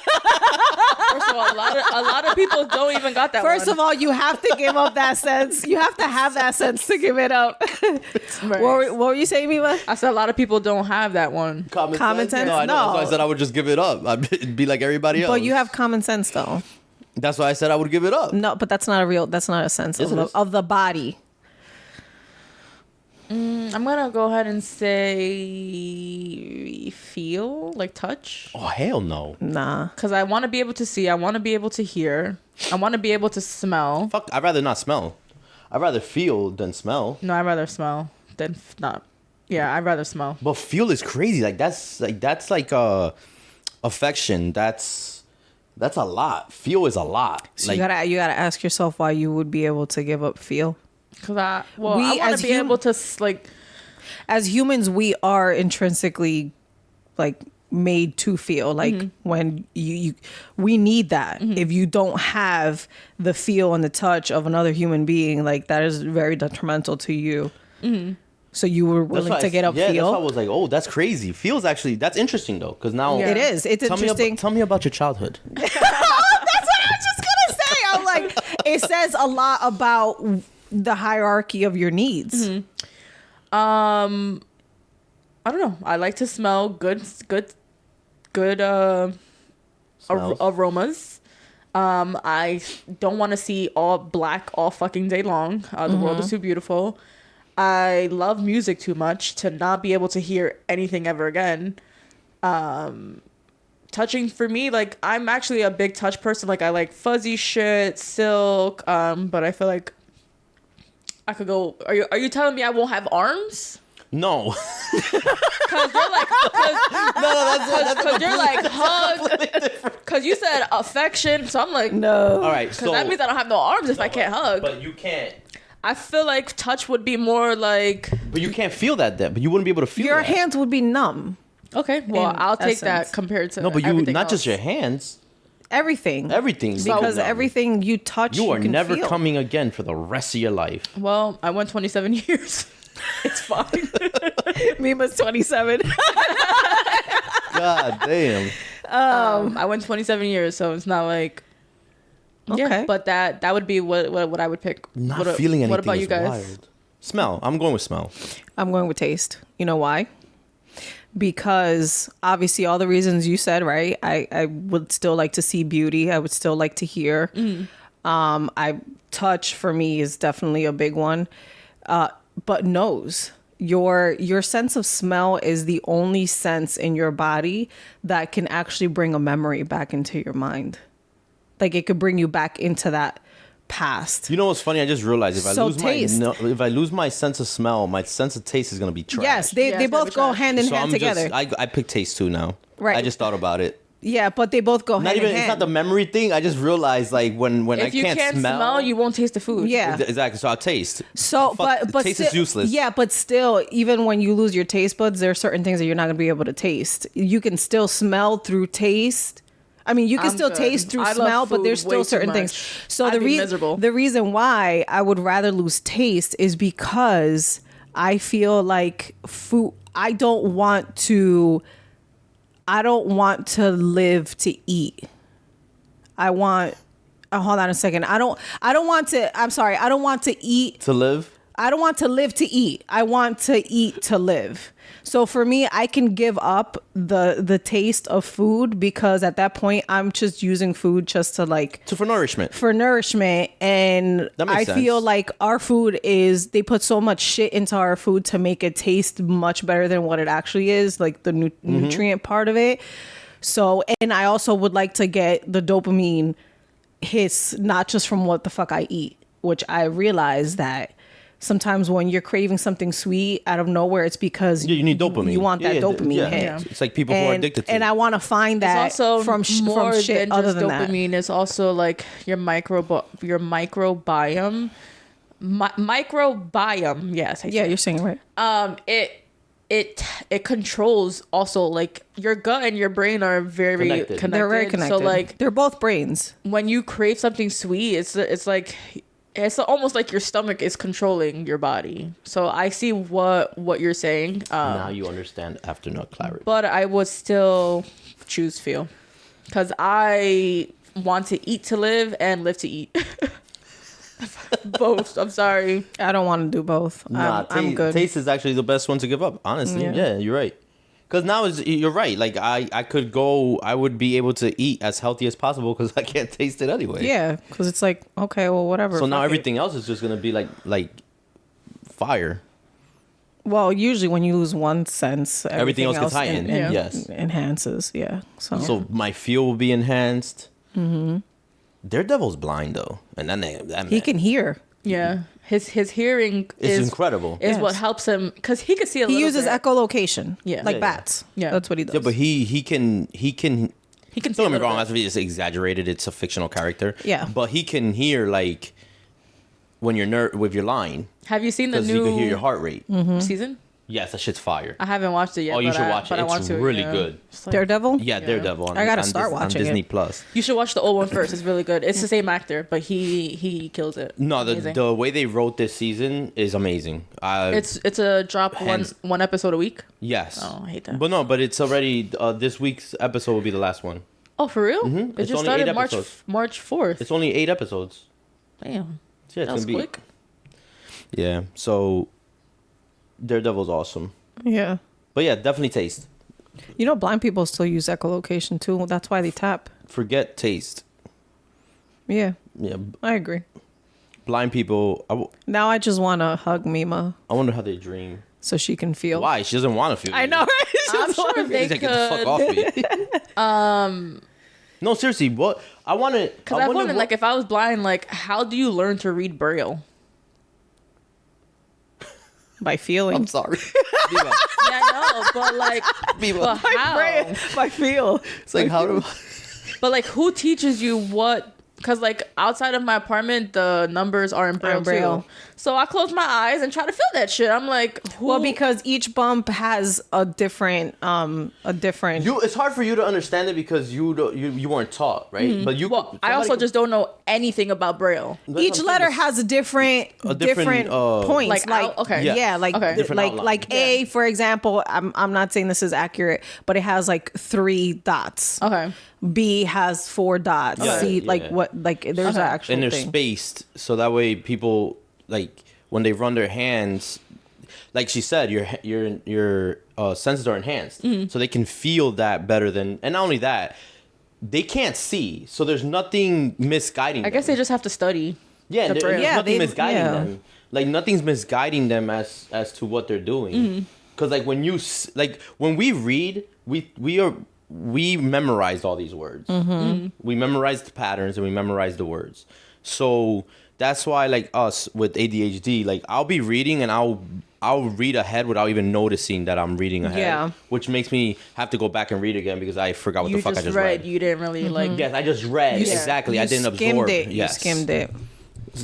First of all, a lot of people don't even got that. First of all, you have to give up that sense. You have to have that sense to give it up. What were you saying, Mima? I said a lot of people don't have that one. Common sense? No, I know. That's No. why I said I would just give it up. I'd be like everybody else. But you have common sense, though. That's why I said I would give it up. No, but that's not a sense Yes, it is. of the body. I'm gonna go ahead and say feel, like touch, Oh, hell no. Nah. because I want to be able to see. I want to be able to hear. I want to be able to smell. Fuck, I'd rather not smell. I'd rather feel than smell. No, I'd rather smell than not. Yeah, I'd rather smell. But feel is crazy. That's like affection. That's a lot. Feel is a lot. So Like, you gotta ask yourself why you would be able to give up feel. Because I We want as to be able to like. As humans, we are intrinsically like made to feel like when we need that. If you don't have the feel and the touch of another human being, like that is very detrimental to you. So you were that's willing why to get up That's why I feel. was like, oh, that's crazy. Feels actually, that's interesting though. Because now. Yeah. It is. It's interesting. Tell me about your childhood. That's what I was just gonna say. I'm like, it says a lot about the hierarchy of your needs. I don't know. I like to smell good Smells. aromas. I don't want to see all black all fucking day long. The world is too beautiful. I love music too much to not be able to hear anything ever again. Touching for me, like I'm actually a big touch person. Like I like fuzzy shit, silk. But I feel like I could go. Are you telling me I won't have arms? No. Cause you're like, cause you're like hug. Cause you said affection, so I'm like, No. All right, cause so that means I don't have no arms if I can't hug. But you can't. I feel like touch would be more like. But you can't feel that. But you wouldn't be able to feel Your that. hands would be numb. Okay, well, In I'll take that essence. compared to No, but you everything not just else. your hands. Everything. Everything. Because numb. everything you touch, You are can never feel. coming again for the rest of your life. Well, I went 27 years. It's fine. Mima's 27. God damn. I went 27 years, so it's not like. Okay. Yeah, but that would be what I would pick. Not what, feeling anything What about is you guys? wild. Smell. I'm going with smell. I'm going with taste. You know why? Because obviously all the reasons you said, right? I would still like to see beauty. I would still like to hear. I touch for me is definitely a big one. But nose. Your sense of smell is the only sense in your body that can actually bring a memory back into your mind. Like it could bring you back into that past. You know what's funny? I just realized if So I lose taste. if I lose my sense of smell, my sense of taste is gonna be trash. Yes, they it's both never go trash. hand in So hand I'm together. just I pick taste too now. Right. I just thought about it. Yeah, but they both go Not hand even in hand. it's not the memory thing. I just realized like when I If you can't smell, you won't taste the food. Yeah. Exactly. So I'll taste. So, Fuck, but taste still, is useless. Yeah, but still, even when you lose your taste buds, there are certain things that you're not going to be able to taste. You can still smell through taste. I mean, you can I'm still good. taste through I love smell, but food there's way still too certain things. much. So I'd the be miserable. the reason why I would rather lose taste is because I feel like food. I don't want to live to eat. I want. Hold on a second. I don't want to. I'm sorry. I don't want to eat. To live. I don't want to live to eat. I want to eat to live. So for me, I can give up the taste of food because at that point I'm just using food just to like For nourishment. for nourishment. And That makes I feel sense. like our food they put so much shit into our food to make it taste much better than what it actually is, like the nutrient part of it. So, and I also would like to get the dopamine hits, not just from what the fuck I eat, which I realize that sometimes when you're craving something sweet out of nowhere, it's because Yeah, you need dopamine. You want that dopamine hit. Yeah. It's like people who are addicted to And it. I want to find that It's also from more shit than other just than that. dopamine. It's also like your microbiome. Microbiome. Yes. Yeah, you're saying it right. It controls also like your gut and your brain are very Connected. connected. They're very connected. So like they're both brains. when you crave something sweet, it's like it's almost like your stomach is controlling your body. So I see what you're saying. Now you understand after not clarity. But I would still choose feel because I want to eat to live and live to eat. Both. I'm sorry. I don't want to do both. I'm good. Taste is actually the best one to give up. Honestly, Yeah. yeah, you're right. Because now you're right. Like I would be able to eat as healthy as possible because I can't taste it anyway. Yeah, because it's like, okay, well, whatever. So now fuck it. everything else is just gonna be like fire. Well, usually when you lose one sense, Everything else gets heightened. Yeah. Yes. enhances. Yeah. So my feel will be enhanced. Mm-hmm. Daredevil's blind though, and that man, He can hear. Yeah. His hearing It's is incredible. is what Yes. helps him because he could see a He little uses bit. echolocation. Yeah. Like Yeah, bats. yeah. That's what he does. Yeah, but he can. He can see Don't a get me little wrong. bit. That's it's exaggerated. It's a fictional character. Yeah. But he can hear like when you're with your line Have you seen the because he new can hear your heart rate. season? Yes, that shit's fire. I haven't watched it yet. Oh, you but should I- watch it. but I want It's to, really yeah. good. Just like- Daredevil? Yeah, Daredevil. I gotta start watching on Disney it. Plus. You should watch the old one first. It's really good. It's the same actor, but he kills it. No, Amazing. the way they wrote this season is amazing. It's a drop Hands- one episode a week. Yes. Oh, I hate that. But no, but it's already this week's episode will be the last one. Oh, for real? It It's just only started 8 episodes. March 4th. It's only 8 episodes. Damn. Yeah, it's That was gonna be. quick. Yeah. So Daredevil's awesome. Yeah. But yeah, definitely taste. You know, blind people still use echolocation too. That's why they tap. Forget taste. Yeah, Yeah, I agree. blind people. Now I just want to hug Mima I wonder how they dream. so she can feel. Why? She doesn't want to feel. I know, right? I'm sure they She's like, get the fuck could. off me. No, seriously. What? I want to. Because I wonder, like, if I was blind, like, how do you learn to read Braille? By feeling. I'm sorry. Yeah, I know, but like, but how? By feel. It's like, how do But like, who teaches you what? Because like outside of my apartment, the numbers are in Braille, Braille. too. So I close my eyes and try to feel that shit. I'm like, who? Well, because each bump has a different it's hard for you to understand it because you weren't taught, right? But you. Well, I also just don't know anything about Braille. each letter has a different points. Like okay. Yeah. like Okay. Different outline. like A, for example. I'm not saying this is accurate, but it has like 3 dots. Okay. B has 4 dots. Yeah, C yeah. like what like there's an actual and they're thing. spaced so that way people like when they run their hands, like she said, your senses are enhanced, so they can feel that better than. And not only that, they can't see, so there's nothing misguiding. I guess they just have to study. yeah, the there's Braille. Yeah, nothing they- misguiding yeah. them. Like nothing's misguiding them as to what they're doing. Because like when when we read, we memorized all these words. We memorized the patterns and we memorized the words. So that's why, like us with ADHD, like I'll be reading and I'll read ahead without even noticing that I'm reading ahead. Yeah. Which makes me have to go back and read again because I forgot what You the fuck I just just read. read. You didn't really like. Yes, I just read. Exactly. I didn't skimmed absorb. it. Yes. You skimmed it.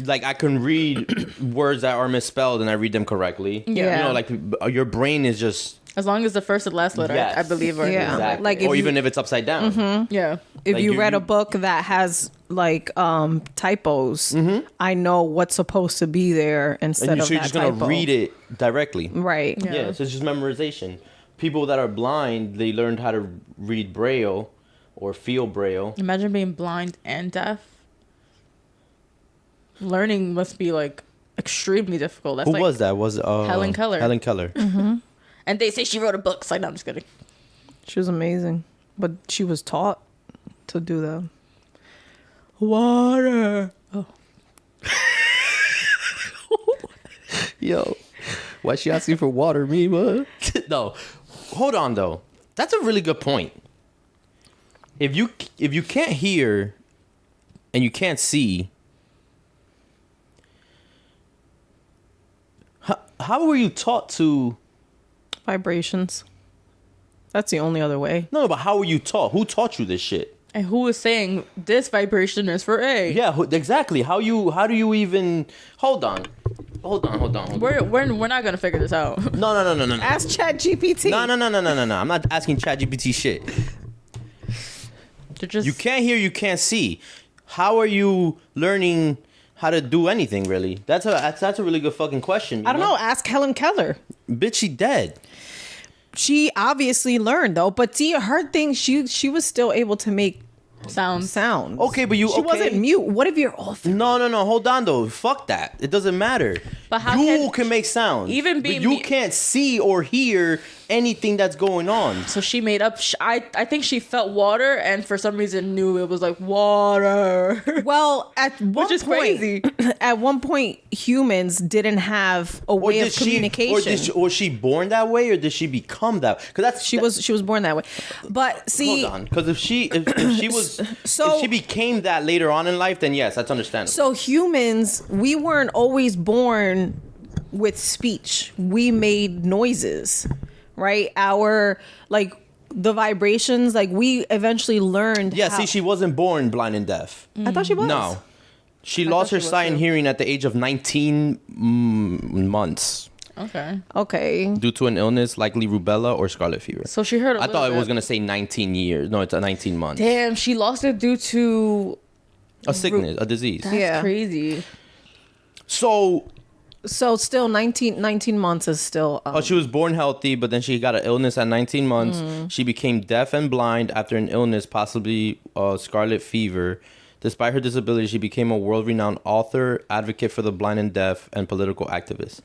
Like I can read words that are misspelled and I read them correctly. Yeah. You know, like your brain is just. As long as the first and last letter, Yes. I believe. Are Yeah. Exactly. Like if or you- even if it's upside down. Yeah. If Like, you you- read a you- book that has like typos, I know what's supposed to be there instead And of so you're that just gonna typo. read it directly. Right. Yeah. So it's just memorization. People that are blind, they learned how to read Braille or feel Braille. Imagine being blind and deaf. Learning must be like extremely difficult. That's Who like, was that? Was Helen Keller. Helen Keller. And they say she wrote a book. It's like, no, I'm just kidding. She was amazing, but she was taught to do that. Water. Oh. Yo, why she asking for water, me, man? No, hold on though. That's a really good point. If you can't hear and you can't see, how were you taught to? Vibrations. That's the only other way. No, but how were you taught? Who taught you this shit? And who is saying this vibration is for A? Yeah, exactly. How do you even? Hold on. We're not gonna figure this out. No. Ask ChatGPT. No. I'm not asking ChatGPT shit. They're just You can't hear, you can't see. How are you learning how to do anything, really? That's a really good fucking question. You I don't know. Ask Helen Keller. Bitch, she dead. She obviously learned though, but see her thing. She was still able to make sounds. sounds. Okay, but she wasn't mute. What if you're off? No. Hold on, though. Fuck that. It doesn't matter. But how you can- make sounds. even but being you mute- can't see or hear anything that's going on. So she made up. I think she felt water, and for some reason knew it was like water. Well, at one Which is point, crazy. At one point, humans didn't have a way of communication. Was she born that way, or did she become that? Because that's She was born that way. But see, Hold on, because if she was So- if she became that later on in life, then yes, that's understandable. so humans, we weren't always born with speech. We made noises, right? Our like the vibrations, like we eventually learned. Yeah, how- see, she wasn't born blind and deaf. I thought she was. No. She lost her she was sight and too. hearing at the age of 19 months Okay. Okay. due to an illness, likely rubella or scarlet fever. So she heard. I thought it was going to say 19 years. No, it's 19 months. Damn, she lost it due to. A sickness, a disease. That's Yeah. crazy. So, So still 19 months is still. she was born healthy, but then she got an illness at 19 months. She became deaf and blind after an illness, possibly scarlet fever. Despite her disability, she became a world-renowned author, advocate for the blind and deaf, and political activist.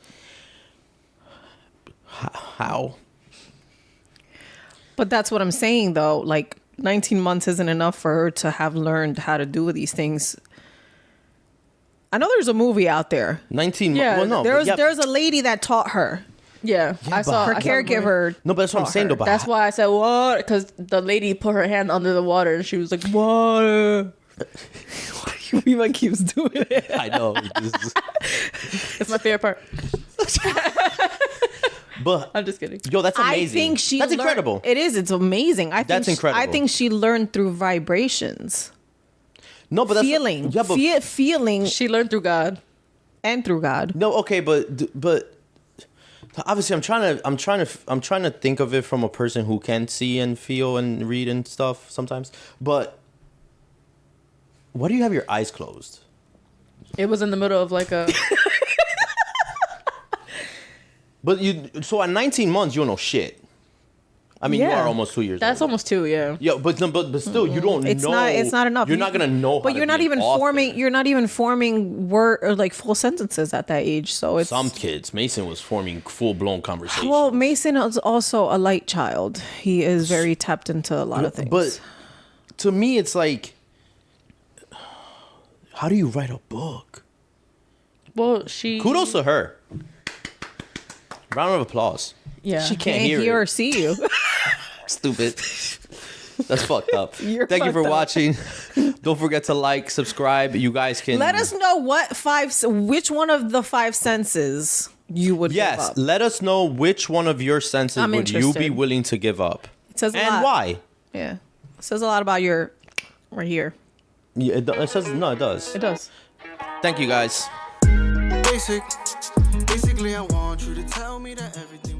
How? But that's what I'm saying though. Like 19 months isn't enough for her to have learned how to do these things. I know there's a movie out there. 19 Yeah, months? Well, no. There's but yeah, there's a lady that taught her. Yeah, I saw Her I saw- caregiver. No, but that's what I'm taught saying, her. though. But That's why I said what, because the lady put her hand under the water and she was like water. We like keeps doing it. I know. It's my favorite part. But I'm just kidding. yo, that's amazing. I think she. That's incredible. It is. It's amazing. I think That's incredible. I think she learned through vibrations, No, but that's feeling, Yeah, but feeling, She learned through God. and through God. no, okay, but obviously, I'm trying to think of it from a person who can see and feel and read and stuff sometimes. But why do you have your eyes closed? It was in the middle of like a. But so at 19 months, you don't know shit. I mean, you Yeah. are almost 2 years. That's old. almost 2, yeah. Yeah, but still, you don't It's know. not. It's not enough. You're not gonna know. But you're not even forming. You're not even forming word or like full sentences at that age. So it's Some kids, Mason was forming full blown conversation. Well, Mason is also a light child. He is very tapped into a lot of things. But to me, it's like, how do you write a book? Well, she. Kudos to her. Round of applause. Yeah. She can't can't hear hear it. or see you. Stupid. That's fucked up. You're Thank you for fucked up. watching. Don't forget to like, subscribe. You guys can Let us know which one of the 5 senses you would give Yes, up. let us know which one of your senses I'm would you be interested. willing to give up, It says a and lot. why. Yeah, it says a lot about your right here. Yeah, it says no. It does. It does. Thank you guys. Basically, I want you to tell me that everything.